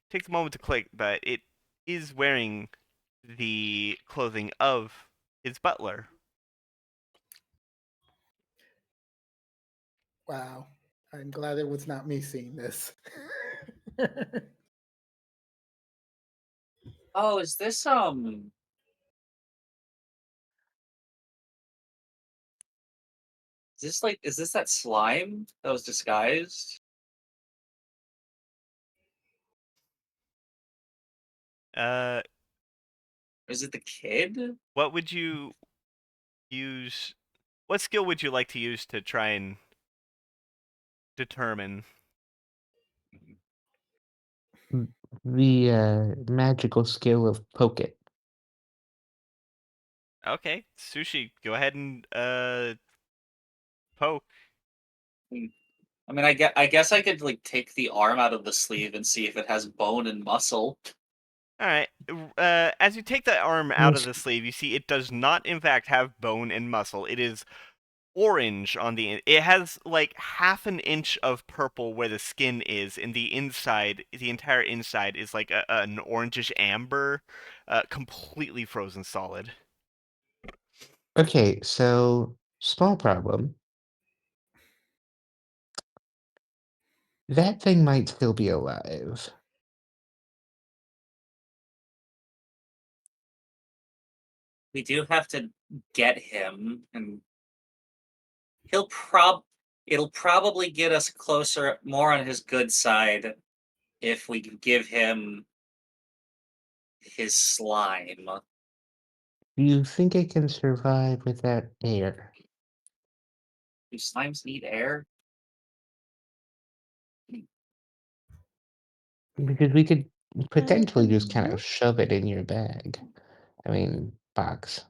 takes a moment to click, but it is wearing the clothing of his butler. Wow. I'm glad it was not me seeing this. Oh, is this is this that slime that was disguised? Uh, Is it the kid? what would you use? What skill would you like to use to try and determine? The magical skill of poke it. Okay, Sushi, go ahead and poke. I mean, I guess I could like take the arm out of the sleeve and see if it has bone and muscle. All right. As you take the arm out of the sleeve, you see it does not, in fact, have bone and muscle. It is orange on the. It has like half an inch of purple where the skin is, and the inside, the entire inside, is like an orangish amber, completely frozen solid. Okay, so small problem. That thing might still be alive. We do have to get him, and he'll it'll probably get us closer, more on his good side, if we can give him his slime. Do you think it can survive without air? Do slimes need air? Because we could potentially just kind Mhm. of shove it in your bag. I mean, box.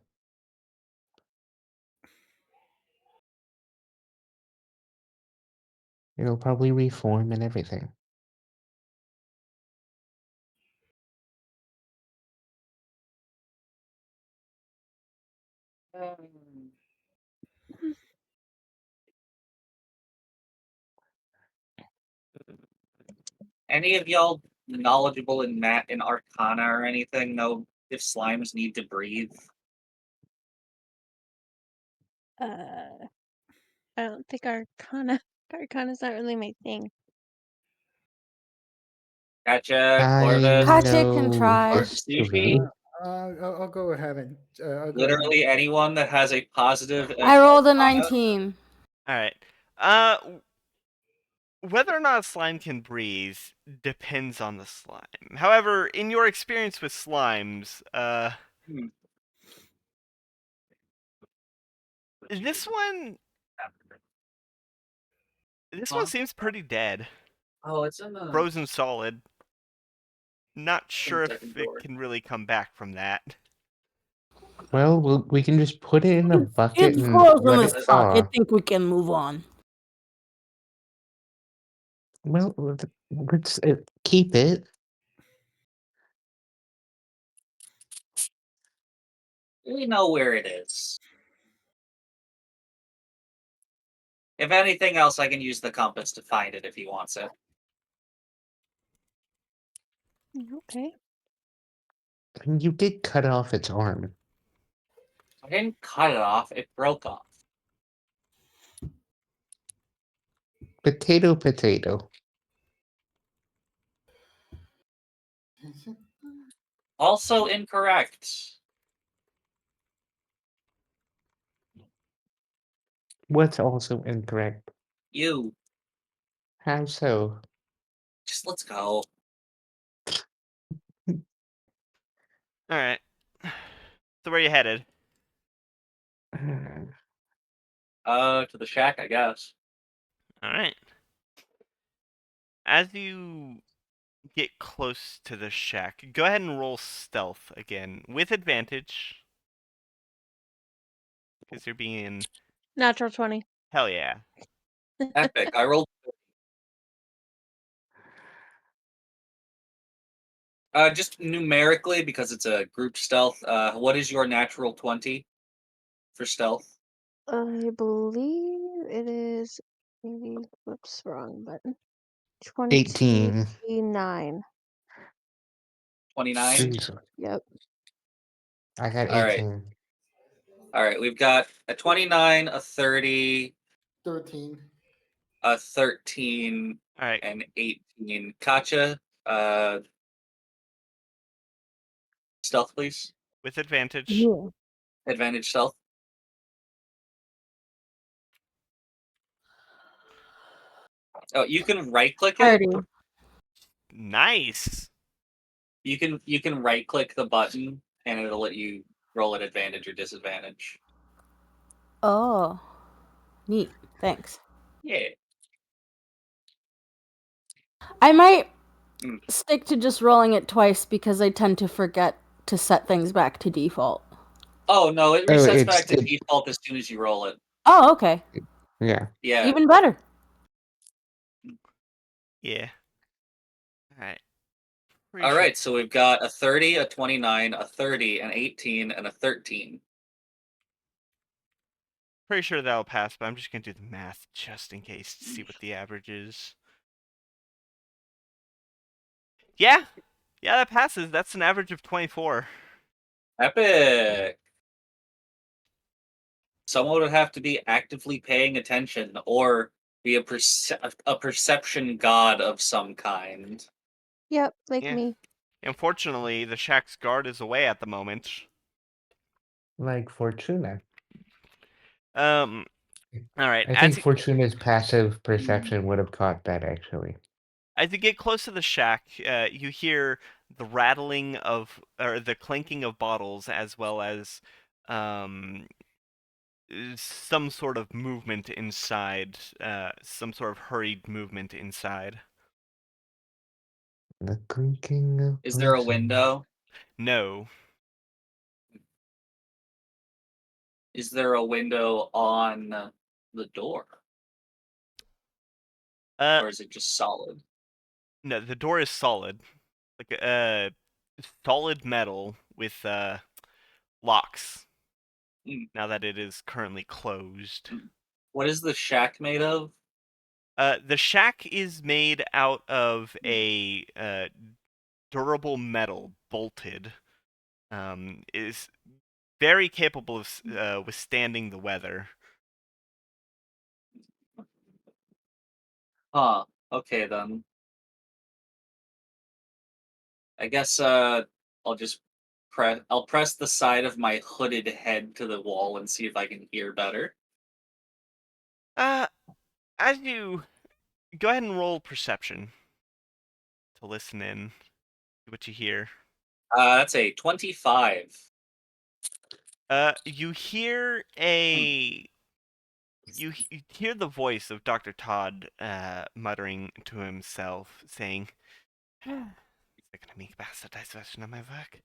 It'll probably reform and everything. Any of y'all knowledgeable in Arcana or anything know if slimes need to breathe? I don't think Arcana's not really my thing. Gotcha, I Corvus, Katya can know try. Sushi. history. I'll go ahead and Literally anyone that has a positive. I rolled a 19. All right. Whether or not a slime can breathe depends on the slime. However, in your experience with slimes, Hmm. this one seems pretty dead. Oh, it's in the Frozen solid. Not sure second if it door. can really come back from that. Well, we can just put it in a bucket It's and frozen let as it fuck. I thaw. think we can move on. Well, let's keep it. We know where it is. If anything else, I can use the compass to find it if he wants it. Okay. And you did cut off its arm. I didn't cut it off, it broke off. Potato, potato. Also incorrect. What's also incorrect? You. How so? Just let's go. All right. So where are you headed? To the shack, I guess. All right. As you get close to the shack, go ahead and roll stealth again with advantage. Because you're being Natural 20. hell yeah. Epic. I rolled. Just numerically, because it's a group stealth, what is your natural 20 for stealth? I believe it is maybe whoops, wrong button. 18. 29. 29? Jeez, Yep. I got All right. 18. All right, we've got a 29, a 30, 13. a 13, All right. and 18. Katja, stealth, please. With advantage. Yeah. Advantage stealth. Oh, you can right click it. 30. Nice. You can right click the button and it'll let you roll at advantage or disadvantage. Oh. Neat. Thanks. Yeah. I might Mm. stick to just rolling it twice because I tend to forget to set things back to default. Oh no, it Oh, resets back to default as soon as you roll it. Oh, okay. yeah. Yeah. Even better. Yeah. All right. All right, so we've got a 30, a 29, a 30, an 18, and a 13. Pretty sure that'll pass, but I'm just gonna do the math just in case to see what the average is. Yeah. Yeah, that passes. That's an average of 24. Epic. Someone would have to be actively paying attention or be a perception god of some kind. Yep, like Yeah. me. Unfortunately, the shack's guard is away at the moment. Like Fortuna. All right. I think Fortuna's passive perception would have caught that, actually. As you get close to the shack, you hear the rattling of, or the clinking of bottles, as well as some sort of movement inside, some sort of hurried movement inside. The clinking of Is there a potions. window? No. Is there a window on the door? Or is it just solid? No, the door is solid. Like solid metal with locks. Mm. Now that it is currently closed. What is the shack made of? The shack is made out of a durable metal, bolted. Is very capable of withstanding the weather. Huh. Okay then. I guess I'll press the side of my hooded head to the wall and see if I can hear better. As you go ahead and roll perception to listen in, see what you hear. That's a 25. You hear a you hear the voice of Dr. Tod muttering to himself, saying, "They're gonna make a bastardized version of my work.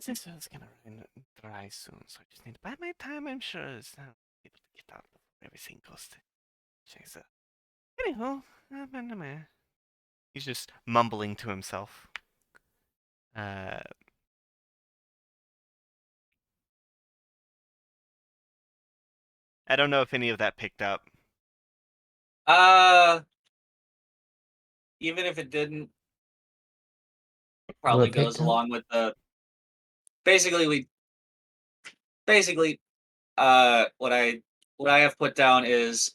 This is gonna run dry soon, so I just need to buy my time. I'm sure it's not able to get out before everything goes to shit. Anyhow, he's just mumbling to himself. Uh, I don't know if any of that picked up. Uh, Even if it didn't, it probably What goes picked up? along with the. Basically, what I have put down is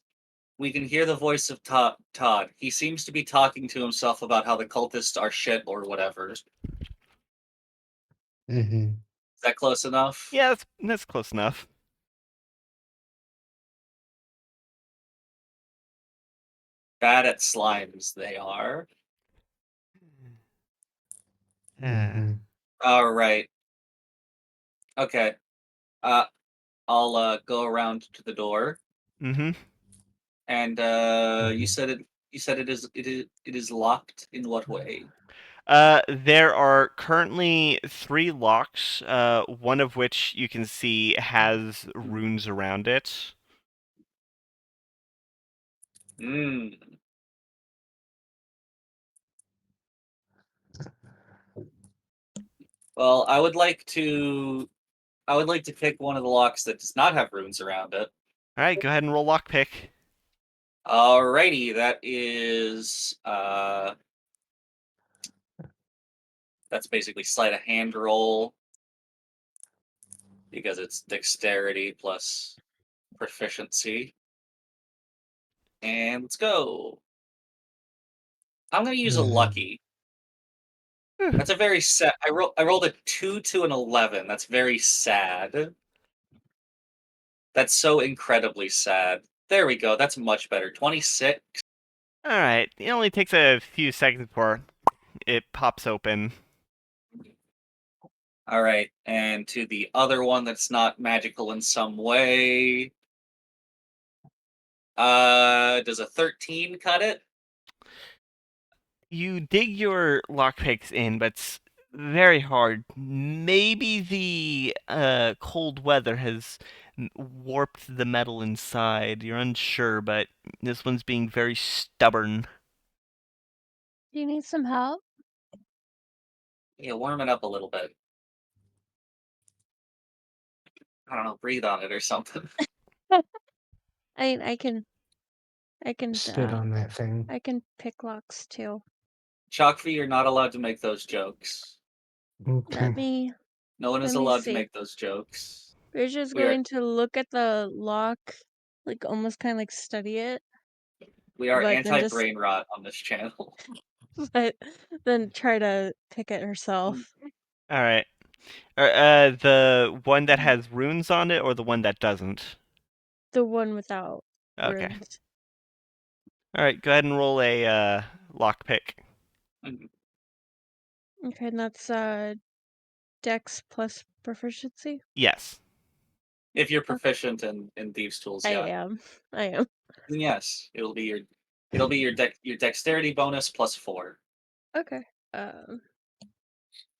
we can hear the voice of Todd. He seems to be talking to himself about how the cultists are shit or whatever. Is Mm-hmm. that close enough? Yeah, that's close enough. Bad at slimes, they are. Mm-hmm. All right. Okay. Uh, I'll go around to the door, Mm-hmm. and Mm-hmm. you said it is locked. In what way? There are currently 3 locks, one of which you can see has runes around it. Hmm. Well, I would like to pick one of the locks that does not have runes around it. Alright, go ahead and roll lockpick. Alrighty, that's basically sleight of hand roll because it's dexterity plus proficiency. And let's go. I'm gonna use a Mm-hmm. lucky. That's a very sad. I rolled a 2 to an 11. That's very sad. That's so incredibly sad. There we go. That's much better. 26. Alright, it only takes a few seconds before it pops open. All right, and to the other one that's not magical in some way. Does a 13 cut it? You dig your lockpicks in, but it's very hard. Maybe the cold weather has warped the metal inside. You're unsure, but this one's being very stubborn. Do you need some help? Yeah, warm it up a little bit. I don't know, breathe on it or something. I can I can Stood on that thing. I can pick locks too. Chalkfee, you're not allowed to make those jokes. Okay. Let me No one let is me allowed to see. make those jokes. We're just We are going to look at the lock, like almost kind of like study it, we are but then just anti-brain rot on this channel. but then try to pick it herself. Alright. The one that has runes on it or the one that doesn't? The one without Okay. runes. Alright, go ahead and roll a lockpick. Okay, and that's Dex plus proficiency. Yes. If you're proficient in thieves' tools, I yeah. am. I am. Then yes, it'll be your dexterity bonus plus 4. Okay. Um.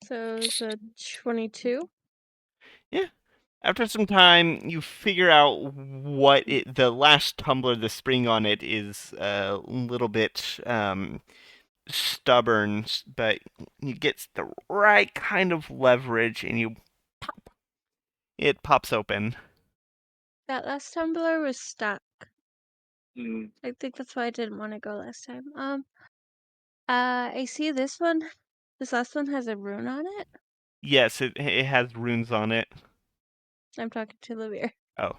So it's a 22. Yeah. After some time, you figure out the last tumbler, the spring on it is a little bit stubborn, but you get the right kind of leverage, and it pops open. That last tumbler was stuck. Mm. I think that's why I didn't want to go last time. I see this one. This last one has a rune on it. Yes, it has runes on it. I'm talking to Lavir. Oh.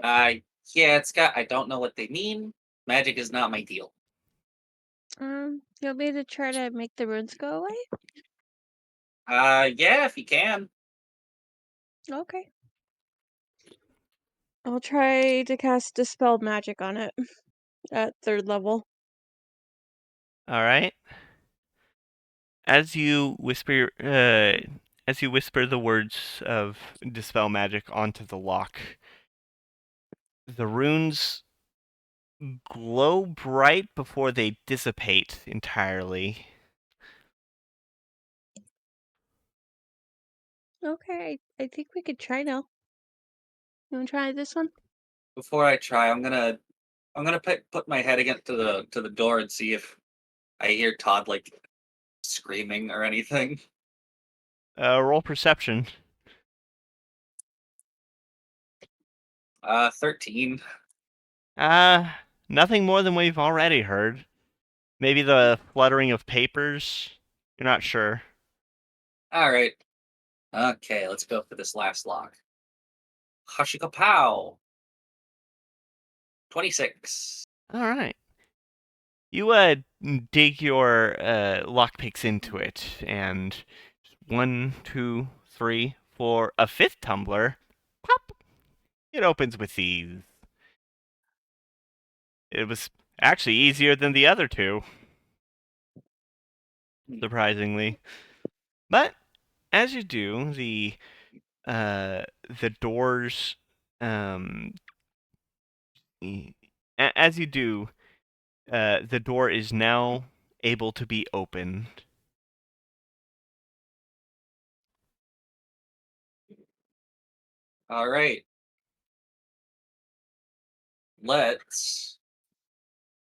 Yeah, it's got. I don't know what they mean. Magic is not my deal. You want me to try to make the runes go away? Yeah, if you can. Okay. I'll try to cast Dispel Magic on it at 3rd level. All right. As you whisper the words of Dispel Magic onto the lock, the runes glow bright before they dissipate entirely. Okay, I think we could try now. You want to try this one? Before I try, I'm gonna put my head against to the door and see if I hear Todd like screaming or anything. Roll perception. 13. Nothing more than we've already heard. Maybe the fluttering of papers. You're not sure. All right. Okay, let's go for this last lock. Hashikapow. 26. All right. You dig your lockpicks into it, and 1, 2, 3, 4, a 5th tumbler. Pop! It opens with ease. It was actually easier than the other two, surprisingly. But as you do, the doors, as you do, the door is now able to be opened. All right. Let's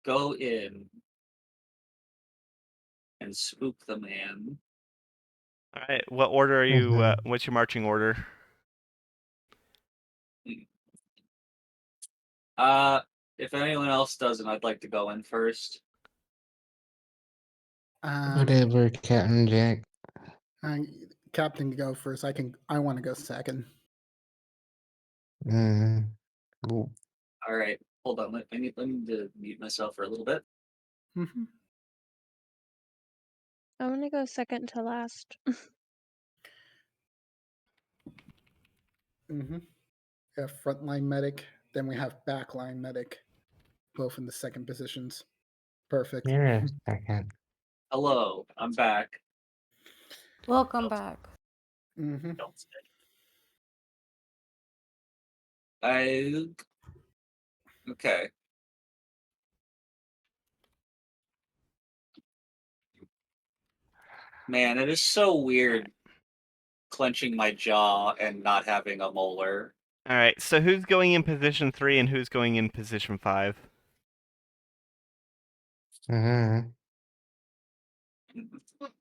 go in and spook the man. All right, what order are you? Mhm. What's your marching order? If anyone else doesn't, I'd like to go in first. Whatever, Captain Jack. Uh, Captain, go first. I want to go second. Cool. All right, hold on. Let me to mute myself for a little bit. Mm-hmm. I'm gonna go second to last. Mm-hmm. We have frontline medic, then we have backline medic, both in the second positions. Perfect. You're a second. Hello, I'm back. Welcome back. Mm-hmm. I okay. Man, it is so weird clenching my jaw and not having a molar. All right, so who's going in position 3 and who's going in position 5? Mm-hmm.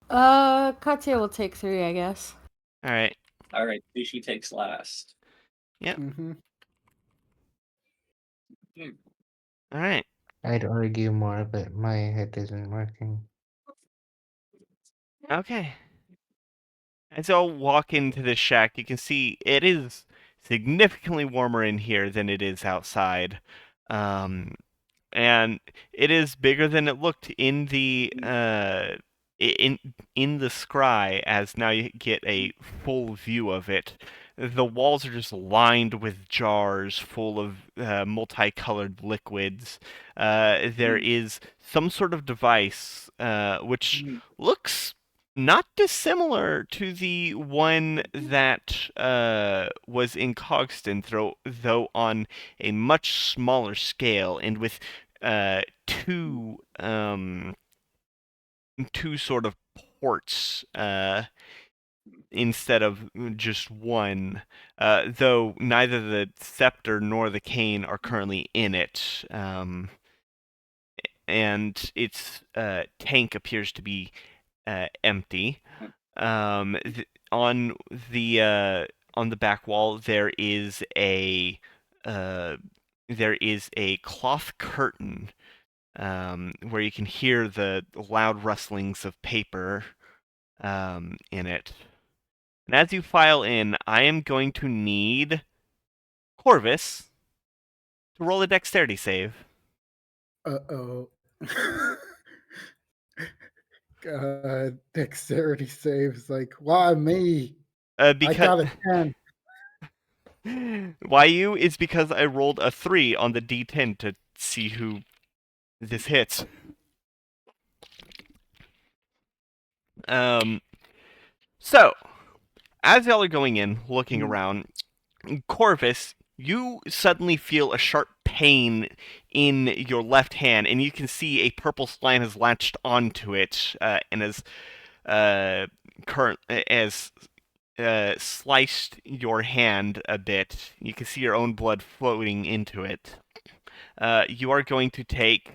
Katya will take 3, I guess. All right. All right, Sushi takes last. Yep. Mm-hmm. All right. I'd argue more, but my head isn't working. Okay. As y'all walk into this shack, you can see it is significantly warmer in here than it is outside. And it is bigger than it looked in the in the scry, as now you get a full view of it. The walls are just lined with jars full of multicolored liquids. There is some sort of device which looks not dissimilar to the one that was in Cogston, though on a much smaller scale and with two sort of ports instead of just one. Though neither the scepter nor the cane are currently in it, and its tank appears to be empty. On the back wall there is a there is a cloth curtain where you can hear the loud rustlings of paper in it. And as you file in, I am going to need Corvus to roll a dexterity save. Uh-oh. Dexterity saves like, why me? I Because got a 10. why you is because I rolled a 3 on the d10 to see who this hits. So, as y'all are going in, looking around, Corvus, you suddenly feel a sharp pain in your left hand, and you can see a purple slime has latched onto it, and has sliced your hand a bit. You can see your own blood flowing into it. You are going to take.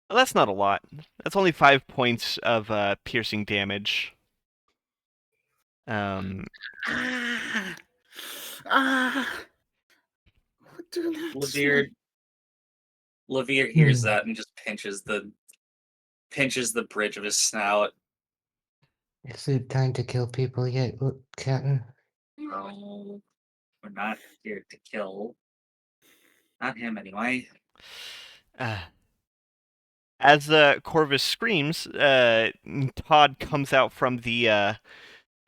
Well, that's not a lot. That's only 5 points of piercing damage. Ah! Ah! Do not Levere Levere hears that and just pinches the bridge of his snout. Is it time to kill people yet, Captain? Oh, we're not here to kill. Not him, anyway. As Corvus screams, Todd comes out from the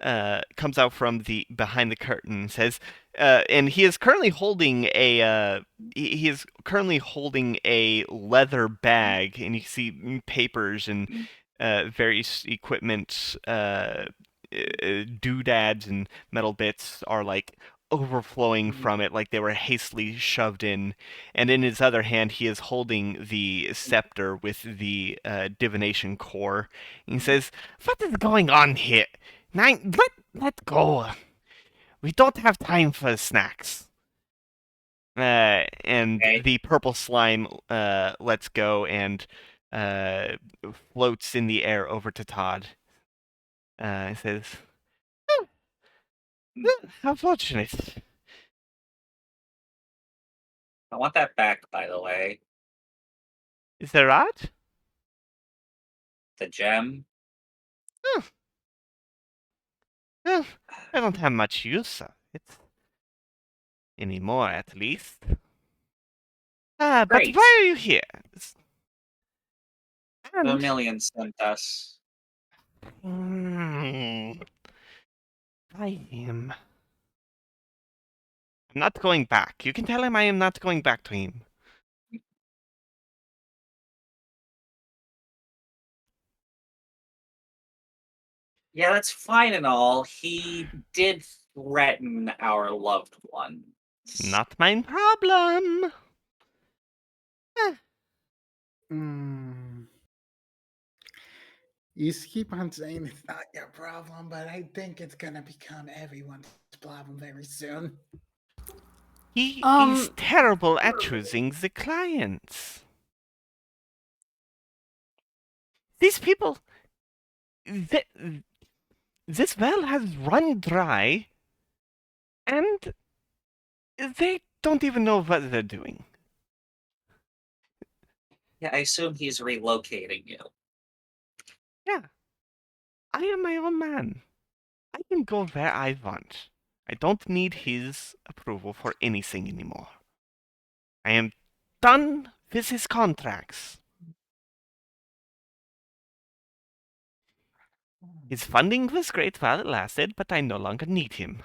behind the curtain and says, and he is currently holding he is currently holding a leather bag, and you see papers and various equipment, doodads and metal bits are like overflowing from it, like they were hastily shoved in. And in his other hand, he is holding the scepter with the divination core. He says, "What is going on here? Nine, let go. We don't have time for snacks." And Okay. the purple slime lets go and floats in the air over to Todd. It says, "How fortunate." I want that back, by the way. Is that right? The gem. Well, I don't have much use of it. Anymore, at least. But Great. why are you here? And, Vermilion sent us. by him. I'm not going back. You can tell him I am not going back to him. Yeah, that's fine and all. He did threaten our loved one. Not my problem. Mm. You keep on saying it's not your problem, but I think it's gonna become everyone's problem very soon. He is terrible at choosing the clients. These people, this well has run dry, and they don't even know what they're doing. Yeah, I assume he's relocating you. Yeah. I am my own man. I can go where I want. I don't need his approval for anything anymore. I am done with his contracts. His funding was great while it lasted, but I no longer need him.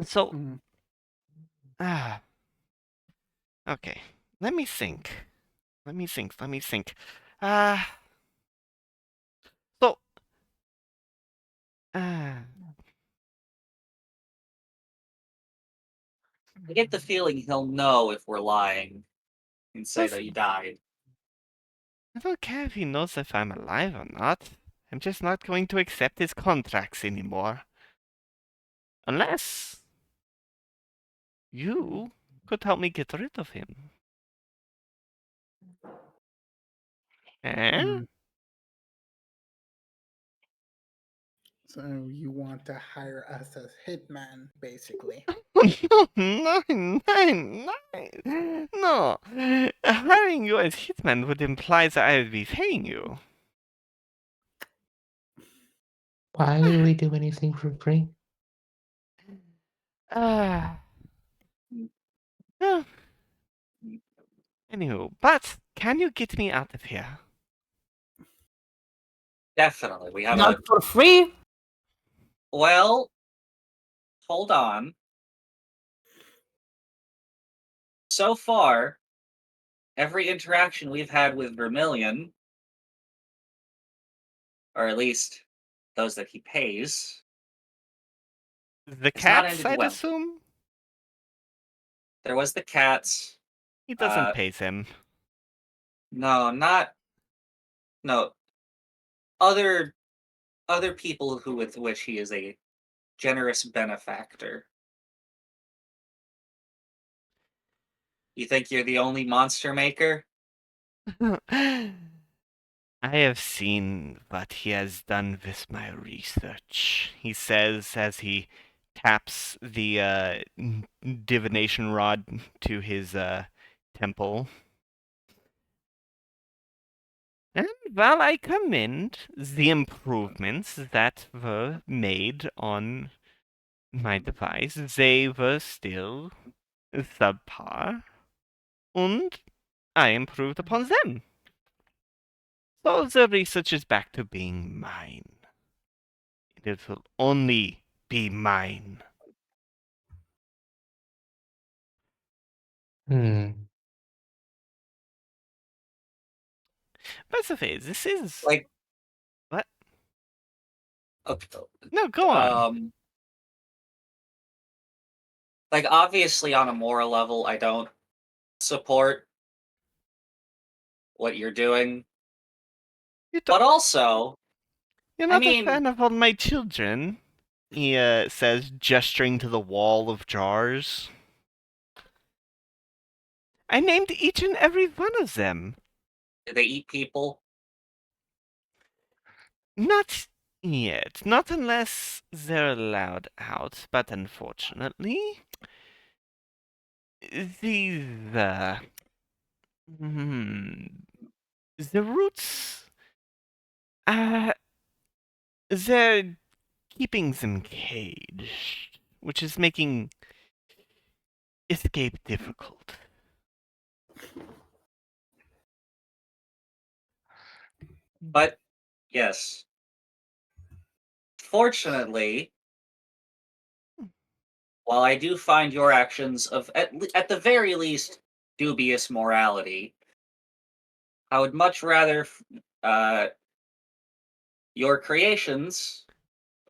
So, Mm. okay. Let me think. Let me think. Uh, so, uh, I get the feeling he'll know if we're lying and say that you died. I don't care if he knows if I'm alive or not. I'm just not going to accept his contracts anymore. Unless you could help me get rid of him. Eh? Mm. So you want to hire us as hitman, basically? No, no. No. Hiring you as hitman would imply that I would be paying you. Why would we do anything for free? Ah. Well, anywho, but can you get me out of here? Definitely. We have a. Not for free. Well, hold on. So far, every interaction we've had with Vermilion, or at least those that he pays, The it's not cats, ended I'd well. assume? There was the cats. He doesn't pay them. No, not no. Other people who with which he is a generous benefactor. You think you're the only monster maker? I have seen what he has done with my research, he says as he taps the divination rod to his temple. And while I commend the improvements that were made on my device, they were still subpar, and I improved upon them. So the research is back to being mine. It will only be mine. Hmm. By the way, this is Like what? okay, No, go on. like obviously on a moral level, I don't support what you're doing, You but don't, also, you're I not a mean, fan of all my children, he says, gesturing to the wall of jars. I named each and every one of them. do they eat people? Not yet. Not unless they're allowed out, but unfortunately, the hmm, the roots, uh, they're keeping them caged, which is making escape difficult. But yes, fortunately, while I do find your actions of at the very least dubious morality, I would much rather uh, your creations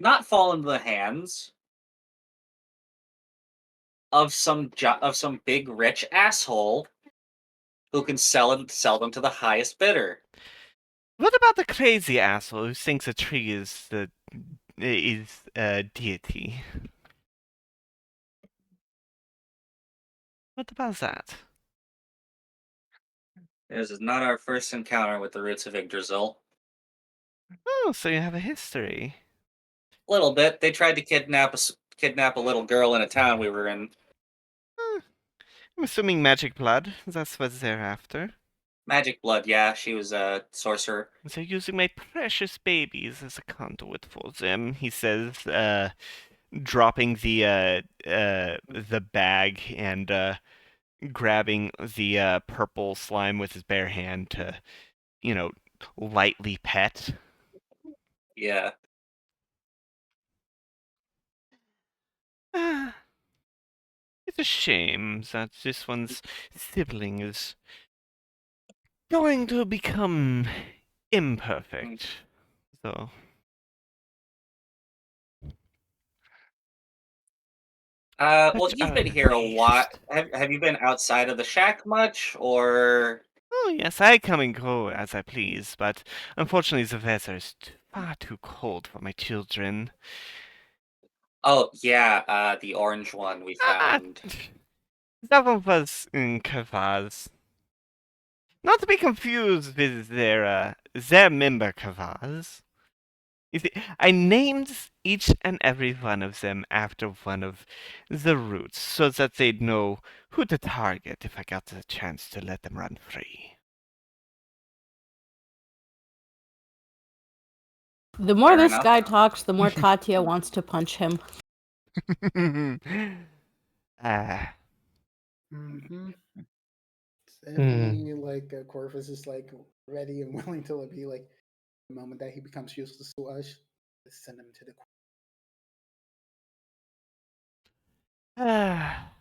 not fall into the hands of some big rich asshole who can sell them to the highest bidder. What about the crazy asshole who thinks a tree is a deity? What about that? This is not our first encounter with the roots of Yggdrasil. Oh, so you have a history. A little bit. They tried to kidnap a little girl in a town we were in. Hmm, I'm assuming magic blood. That's what they're after. Magic blood, yeah. She was a sorcerer. They're using my precious babies as a conduit for them, he says, dropping the bag and grabbing the purple slime with his bare hand to, you know, lightly pet. Yeah. It's a shame that this one's sibling is going to become imperfect. So, Well, such you've a been here a while. waste. Have you been outside of the shack much, or? Oh, yes, I come and go as I please, but unfortunately the weather is far too cold for my children. Oh, yeah, the orange one we Ah, found. that one was in Kavaz. Not to be confused with their member Kavaz. You see, I named each and every one of them after one of the routes so that they'd know who to target if I got the chance to let them run free. The more Fair this enough. guy talks, the more Katya wants to punch him. Ah, Mm-hmm. Hmm. Definitely like Corvus is like ready and willing to be like the moment that he becomes useless to us, just send him to the. ah.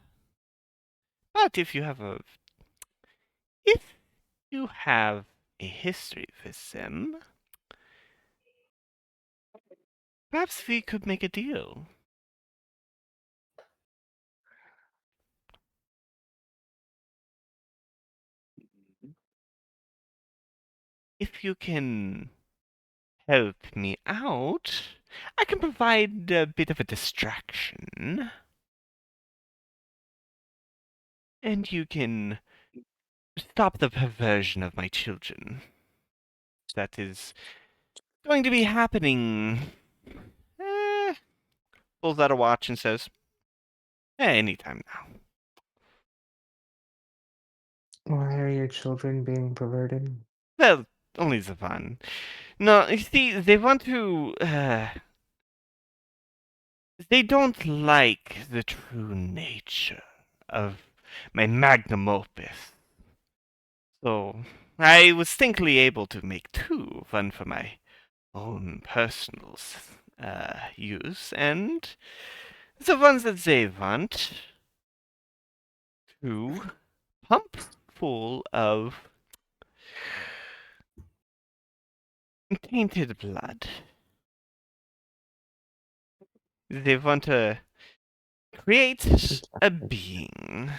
But if you have a history with them, perhaps we could make a deal. If you can help me out, I can provide a bit of a distraction. And you can stop the perversion of my children. That is going to be happening. Pulls out a watch and says, anytime now. Why are your children being perverted? Well, only the one. No, you see, they want to, they don't like the true nature of my magnum opus. So, I was thankfully able to make two, one for my own personal use, and the ones that they want to pump full of tainted blood. They want to create a being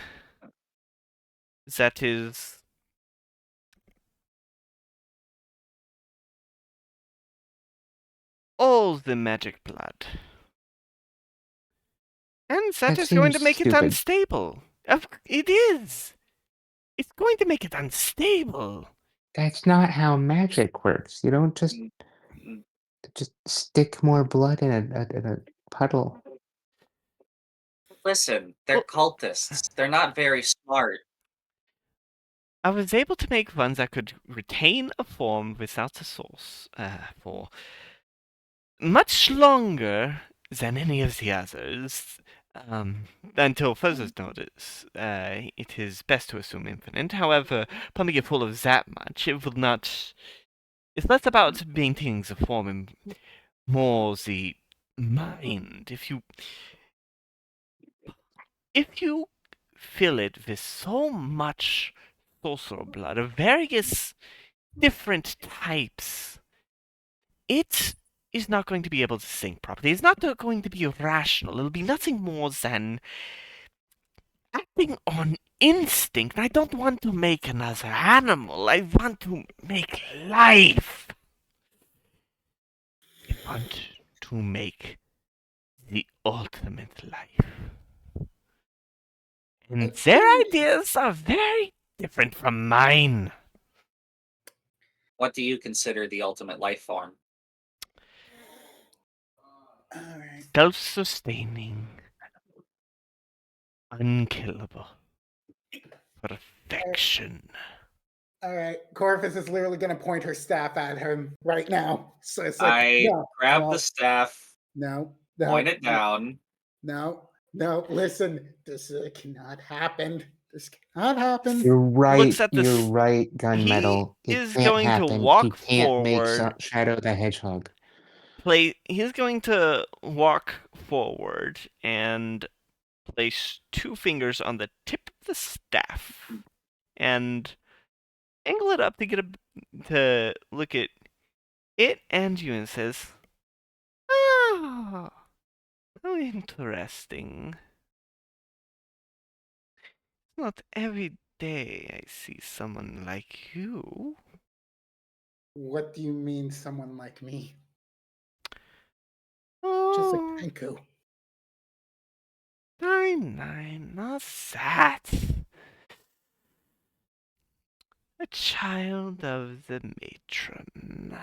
that is all the magic blood. And that That is going seems to make it stupid. unstable. It is. It's going to make it unstable. That's not how magic works. You don't just Mm, stick more blood in a puddle. Listen, they're Well, cultists. They're not very smart. I was able to make ones that could retain a form without the source for much longer than any of the others. Until further notice, it is best to assume infinite. However, pumping it full of that much, it will not. It's less about maintaining the form and more the mind. If you fill it with so much sorcerer blood of various different types, it is not going to be able to think properly. It's not going to be rational. It'll be nothing more than acting on instinct. I don't want to make another animal. I want to make life. I want to make the ultimate life. I And their think. ideas are very different from mine. What do you consider the ultimate life form? All right. Self-sustaining. Unkillable. Perfection. All right. Corvus is literally going to point her staff at him right now. So it's like, I no, grab no, the staff, no, point no, it down. no, no. Listen, this cannot happen. This cannot happen. You're Looks right. at You're this. right, He Gunmetal. It is can't going to happen. He walk can't make forward. Shadow the Hedgehog. He's going to walk forward and place two fingers on the tip of the staff and angle it up to look at it and you and says, "Ah, how interesting. It's not every day I see someone like you." What do you mean, someone like me? Just like Oh, Tenku. nine, not that. A child of the matron.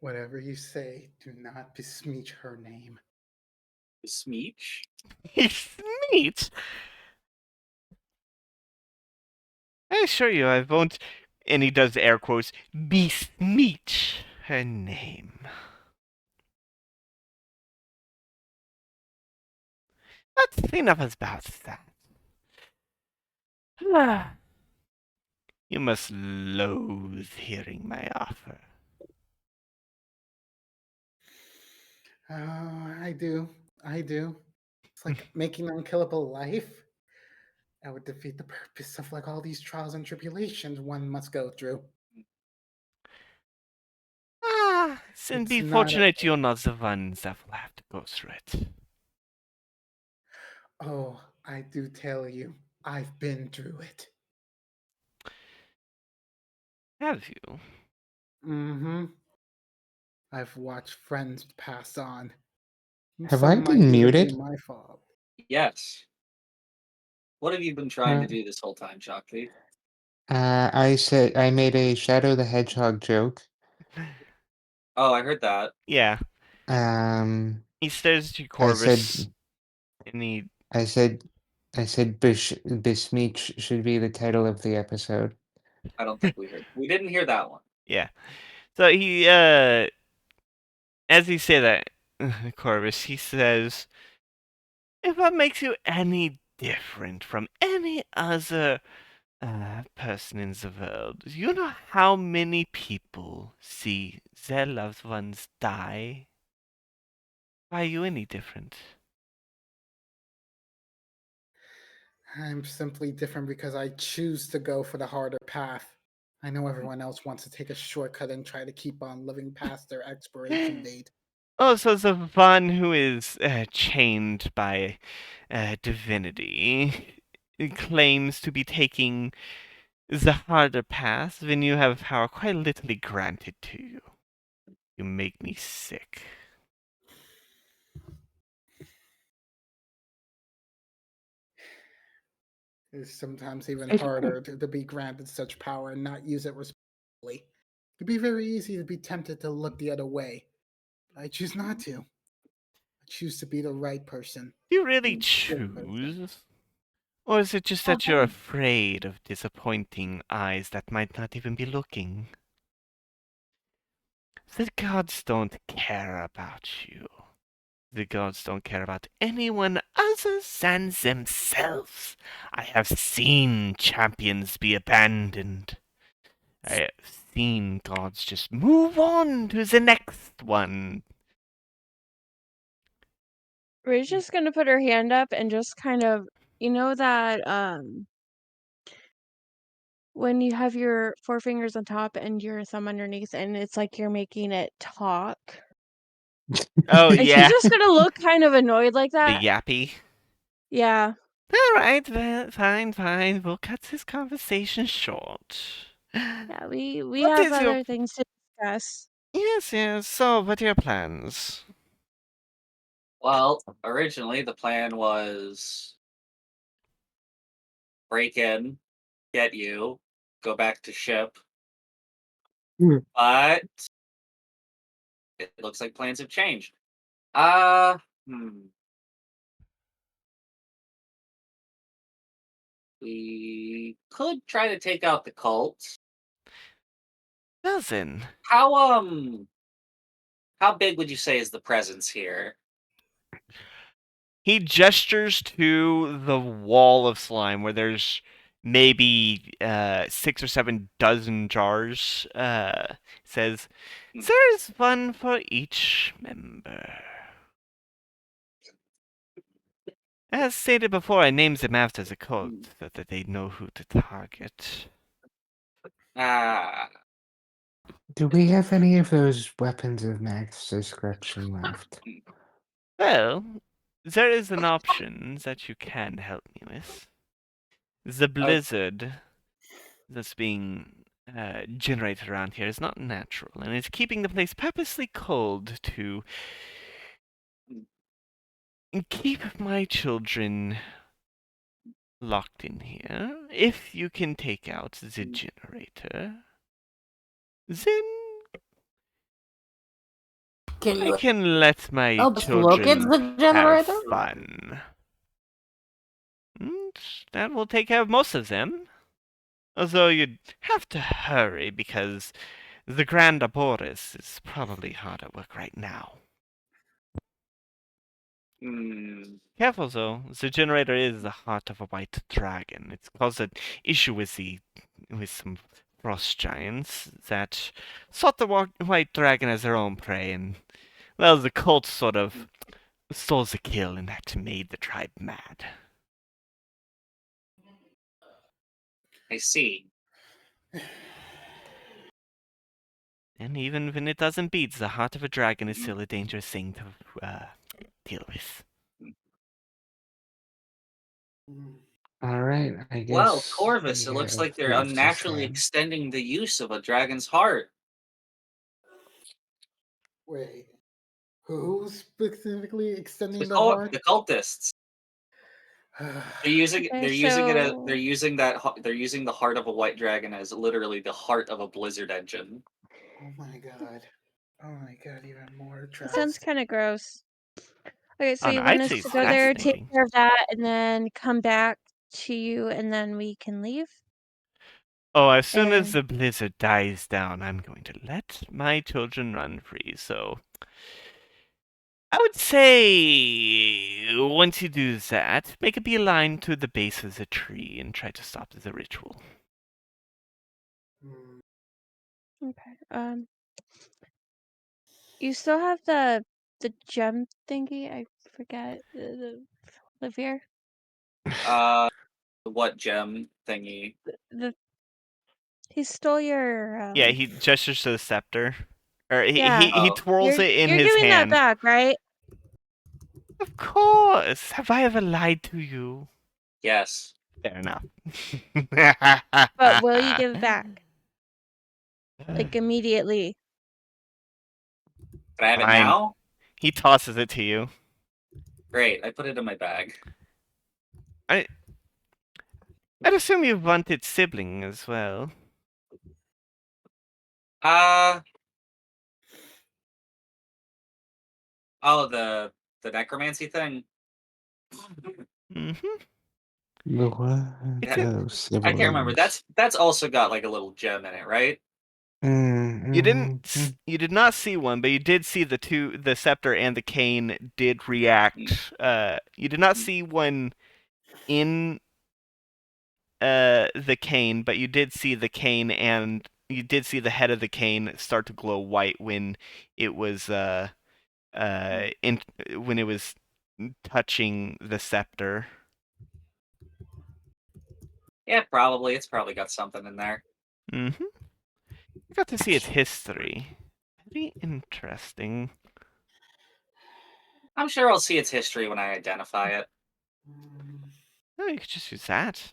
Whatever you say, do not besmirch her name. Smeech? Smeet? I assure you I won't, and he does air quotes, besmeech her name. But enough about that. You must loathe hearing my offer. Oh, I do. I do. It's like making an unkillable life. That would defeat the purpose of like all these trials and tribulations one must go through. Then It's be not. fortunate you're not the ones that will have to go through it. Oh, I do tell you, I've been through it. Have you? Mm-hmm. I've watched friends pass on. Have I Some might been even be muted? my fault. Yes. What have you been trying to Uh, do this whole time, Chalky? I said I made a Shadow the Hedgehog joke. Oh, I heard that. Yeah. Um, He stares to I said, Corvus, and he... I said, Besmeech should be the title of the episode. I don't think we heard. We didn't hear that one. Yeah. So he, as he said that, Corvus, he says, if what makes you any different from any other person in the world, you know how many people see their loved ones die? Why are you any different? I'm simply different because I choose to go for the harder path. I know everyone else wants to take a shortcut and try to keep on living past their expiration date. Oh, so the one who is chained by divinity claims to be taking the harder path when you have power quite literally granted to you. You make me sick. It's sometimes even It- harder to be granted such power and not use it responsibly. It could be very easy to be tempted to look the other way, but I choose not to. I choose to be the right person. Do you really The good person. choose? Or is it just that you're afraid of disappointing eyes that might not even be looking? The gods don't care about you. The gods don't care about anyone other than themselves. I have seen champions be abandoned. I have seen gods just move on to the next one. Ray's just gonna put her hand up and just kind of, you know that when you have your four fingers on top and your thumb underneath, and it's like you're making it talk. Oh, And she's yeah. just gonna look kind of annoyed like The that. yappy. Yeah. All right, fine, fine. We'll cut this conversation short. Yeah, we What have is your... other things to discuss. Yes, yes. So, what are your plans? Well, originally the plan was break in, get you, go back to ship, but it looks like plans have changed. Uh, hmm. We could try to take out the cult. Well then, How big would you say is the presence here? he gestures to the wall of slime where there's maybe 6 or 7 dozen jars. Says, there's one for each member. As stated before, I named them after the cult so that they know who to target. Ah, Do we have any of those weapons of max description left? Well, there is an option that you can help me with. The oh, blizzard that's being generated around here is not natural, and it's keeping the place purposely cold to keep my children locked in here. If you can take out the generator, then Can I you can let my just look at children the have generator? fun. And that will take care of most of them. Although you'd have to hurry because the Grand Arboris is probably hard at work right now. Hmm. Careful though, the generator is the heart of a white dragon. It's caused an issue with some frost giants that sought the white dragon as their own prey, and well, the cult sort of stole the kill, and that made the tribe mad. I see. And even when it doesn't beat, the heart of a dragon is still a dangerous thing to deal with. All right, I Well, guess Corvus, we it looks have like they're reached this unnaturally time. extending the use of a dragon's heart. Wait, who's specifically The, extending the cult, heart? the cultists. They're using Okay, they're using it as so they're using the heart of a white dragon as literally the heart of a blizzard engine. Oh my god. Oh my god, even more that sounds traps. kind of gross. Okay, so Oh no, you want I'd us say to it's go there, take fascinating. care of that, and then come back to you, and then we can leave? Oh, as soon as And the blizzard dies down, I'm going to let my children run free, so I would say once you do that, make a beeline to the base of the tree and try to stop the ritual. Hmm. okay, you still have the gem thingy? I forget the Livier. What gem thingy? The he stole your Yeah, he gestures to the scepter. Or yeah. he Oh, twirls it in You're his giving that hand. back, right? Of course! Have I ever lied to you? yes. Fair enough. But will you give it back like immediately? Can I have it Fine. now? He tosses it to you. Great. I put it in my bag. I'd assume you want its sibling as well. Uh oh, the necromancy thing. Mm-hmm. The what It's Yeah, a, of I can't remember. siblings? That's also got like a little gem in it, right? Mm-hmm. you did not see one, but you did see the scepter and the cane did react. You did not see one in the cane, but you did see the cane and you did see the head of the cane start to glow white when it was in when it was touching the scepter. Yeah, probably. It's probably got something in there. Mm-hmm. I got to see its history. Very interesting. I'm sure I'll see its history when I identify it. Oh, you could just use that.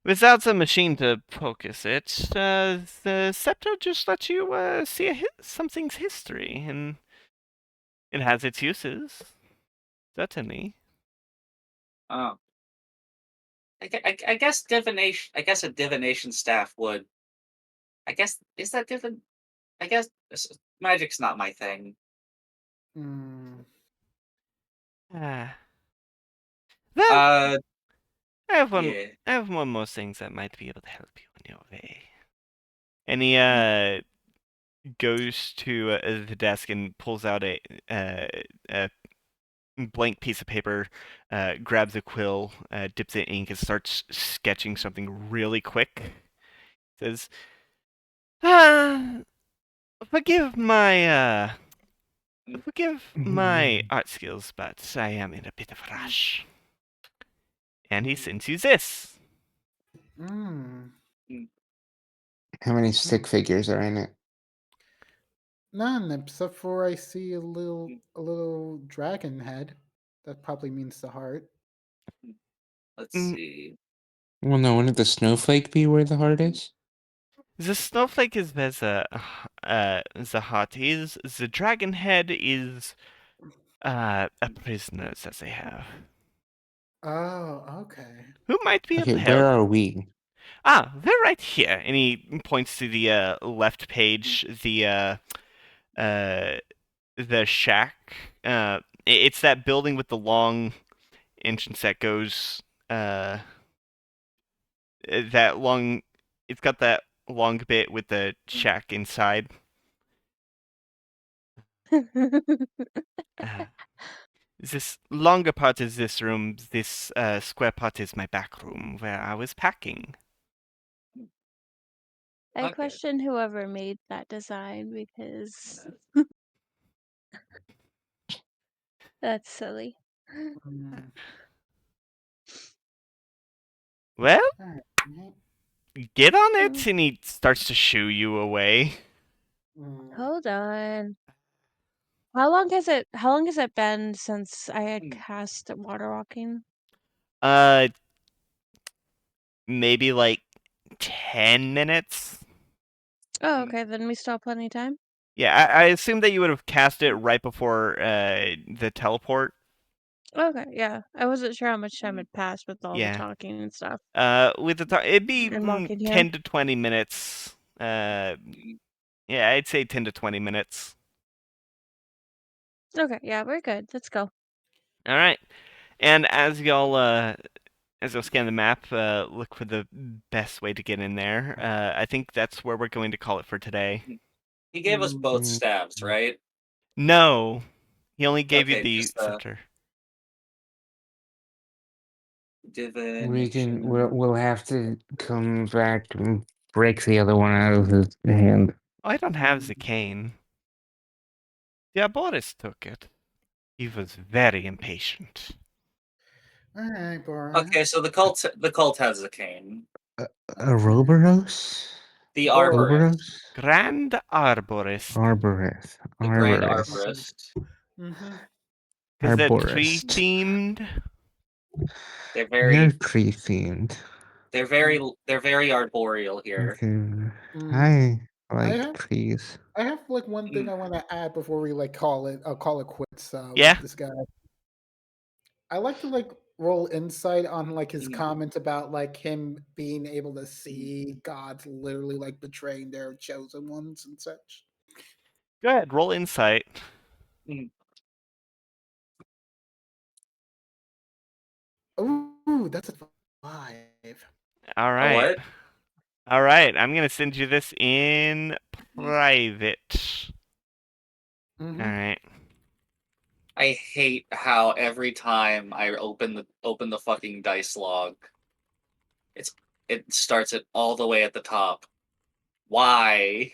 Without the machine to focus it, the scepter just lets you see something's history, and it has its uses. Certainly. Oh. I guess divination. I guess a divination staff would. I guess is that divin? I guess magic's not my thing. Hmm. Ah. Well, Uh, I have one. yeah. I have one more thing that might be able to help you on your way. And he goes to the desk and pulls out a blank piece of paper, grabs a quill, dips it in ink, and starts sketching something really quick. Says, "Ah, forgive my art skills, but I am in a bit of a rush." And he sends you this. Hmm. How many stick figures are in it? None, except for I see a little dragon head. That probably means the heart. Let's Mm, see. Well, no, wouldn't the snowflake be where the heart is? The snowflake is where the heart is. The dragon head is a prisoner that they have. Oh, okay. Who might be able Okay, to where help? are we? Ah, they're right here. And he points to the left page, the shack. It's that building with the long entrance that goes that long. It's got that long bit with the shack inside. Uh, this longer part is this room. This square part is my back room where I was packing. I Okay. question whoever made that design because that's silly. Mm, Well, alright. get on Mm. it, and he starts to shoo you away. Hold on. How long has it been since I had cast water walking? Uh, maybe like 10 minutes. Oh, okay, then we still have plenty of time. Yeah, I assume that you would have cast it right before the teleport. Okay, yeah. I wasn't sure how much time had passed with all the Yeah. talking and stuff With the it'd be and walking here. 10 to 20 minutes. Yeah, I'd say 10 to 20 minutes. Okay, yeah, we're good. Let's go. All right. And as you'll scan the map, look for the best way to get in there. I think that's where we're going to call it for today. He gave us both Mm, stabs, right? No, he only gave you Okay, the just scepter. divination. we'll have to come back and break the other one out of his hand. Oh, I don't have the cane. Yeah, Boris took it. He was very impatient. Alright, Boris. Okay, so the cult has a cane. Ouroboros? The Boris. arborist, Ouroboros? Grand Arborist. Arborist. the great Arborist. arborist. Mm-hmm. Because they're tree Arborist. themed. They're They're very tree themed. they're very arboreal here. Okay. Mm. I I like have trees. I have like one thing Mm. I want to add before we like call it quits Yeah. with this guy. I like to like roll insight on like his Mhm. comments about like him being able to see gods literally like betraying their chosen ones and such. Go ahead, roll insight. Ooh, that's a 5. All A right. what? All right, I'm going to send you this in private. All Mm-hmm. right. I hate how every time I open the fucking dice log, it starts it all the way at the top. Why?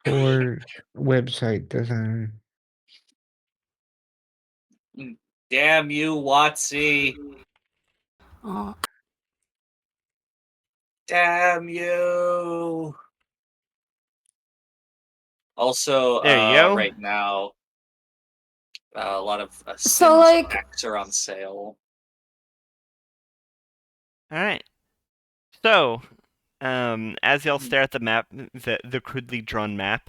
Or website design. Damn you, Watsy! Oh, Damn you! Also, There you go. right now, a lot of so Sims like, packs are on sale. All right. So, as y'all stare at the map, the crudely drawn map,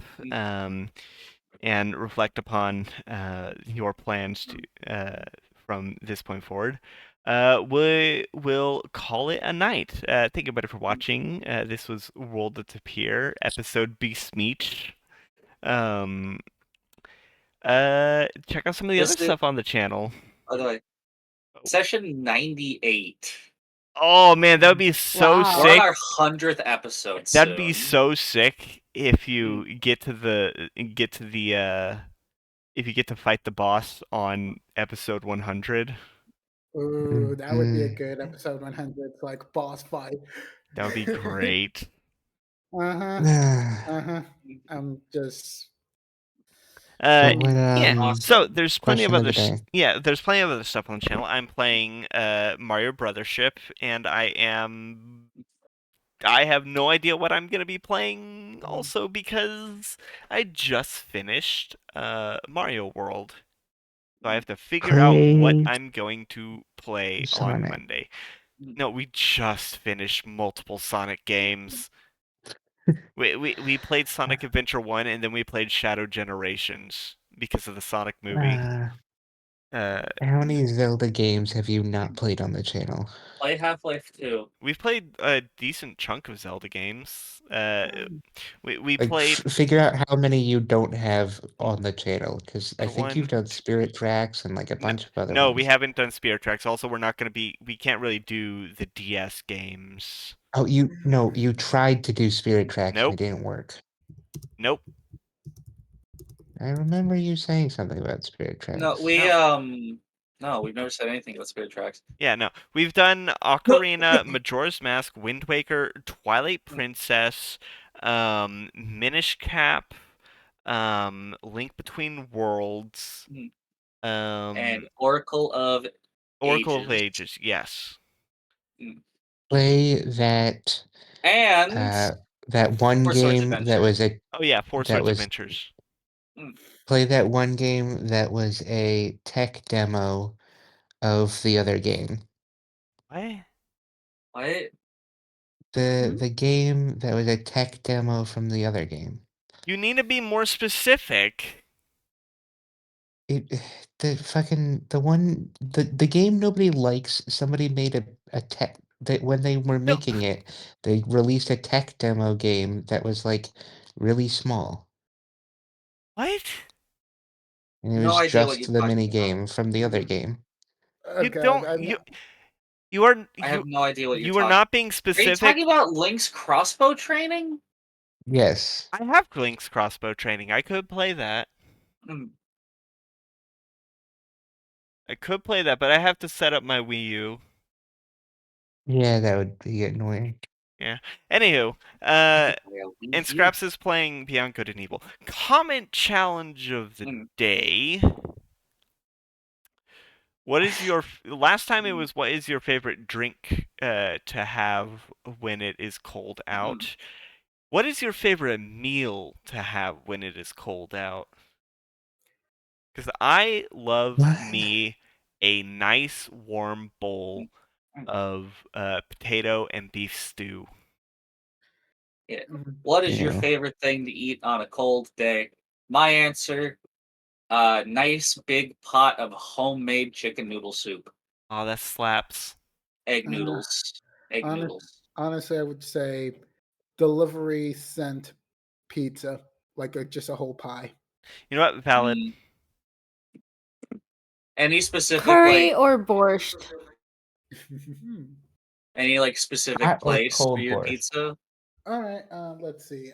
and reflect upon your plans from this point forward, we will call it a night. Thank you, everybody, for watching. This was World of Tapir, episode Besmeech. Check out some of the other This is, stuff on the channel. by the way, session 98. Oh man, that would be so Wow. We're on sick. our 100th episode That'd be soon. so sick if you get to the if you get to fight the boss on episode 100. Ooh, that would be a Mm. good episode 100, like boss fight. That would be great. Uh-huh. Ah, Uh-huh. I'm just Uh, so what? yeah. Awesome. So there's plenty of Question of other the day. there's plenty of other stuff on the channel. I'm playing Mario Brothership, and I have no idea what I'm gonna be playing. Also, because I just finished Mario World, so I have to figure out what Play I'm going to play on Sonic. Monday. No, we just finished multiple Sonic games. We played Sonic Adventure 1 and then we played Shadow Generations because of the Sonic movie. Uh, How many Zelda games have you not played on the channel? Play Half-Life 2. we've played a decent chunk of Zelda games. We Like, played figure out how many you don't have on the channel, because I think you've one. done Spirit Tracks and like a bunch of other No, we ones. haven't done Spirit Tracks. Also, we're not going to be. We can't really do the DS games. Oh, you tried to do Spirit Tracks and Nope. it didn't work. Nope. I remember you saying something about Spirit No, Tracks. we've never said anything about Spirit Tracks. Yeah, no. We've done Ocarina, Majora's Mask, Wind Waker, Twilight Princess, Minish Cap, Link Between Worlds, And Oracle of Oracle of Ages. Ages. Yes. Play that And that one Four Swords game that Adventure. was a Oh yeah, Four that Swords was Adventures. play that one game that was a tech demo of the other game. What? What? The game that was a tech demo from the other game. You need to be more specific. It the game nobody likes. Somebody made a tech that when they were No, making it, they released a tech demo game that was like really small, What? and it no was idea what you're just the mini talking about. game from the other game. You Okay, don't. You are I have no idea what you're you are talking. not being Are you talking specific. about Link's crossbow training? Yes. I have Link's crossbow training. I could play that. Hmm. I could play that, but I have to set up my Wii U. Yeah, that would be annoying. Yeah. Anywho, I could play a Wii and U. Scraps is playing Beyond Good and Evil. Comment challenge of the day. What is your last time it was what is your favorite drink to have when it is cold out? What is your favorite meal to have when it is cold out? Because I love What? me a nice warm bowl of potato and beef stew. Yeah. Mhm. What is your Yeah. favorite thing to eat on a cold day? My answer, nice big pot of homemade chicken noodle soup. Oh, that slaps. Egg Uh, noodles. Egg honest, noodles. honestly, I would say delivery sent pizza, like just a whole pie. You know what? Valid. Mm. Any specific Curry or borscht? any like specific Hot or place for cold your borscht? pizza? All right, let's see.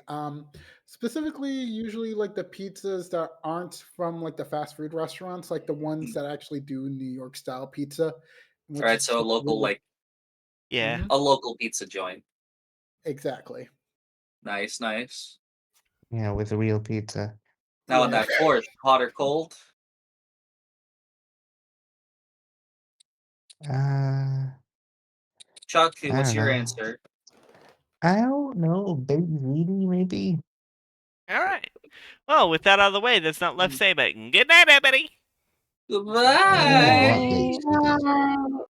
Specifically, usually like the pizzas that aren't from like the fast food restaurants, like the ones that actually do New York style pizza, All which right, is so a just local really Yeah. Mhm, a local pizza joint. exactly. Nice, nice. Yeah, with real pizza. Now on Yeah. that fourth, hot or cold? Uh, Chuck, I what's don't your know. answer? I don't know. Baked ziti, maybe. All right. Well, with that out of the way, there's not left to say but good night, everybody. I don't Goodbye. want baked ziti. Bye.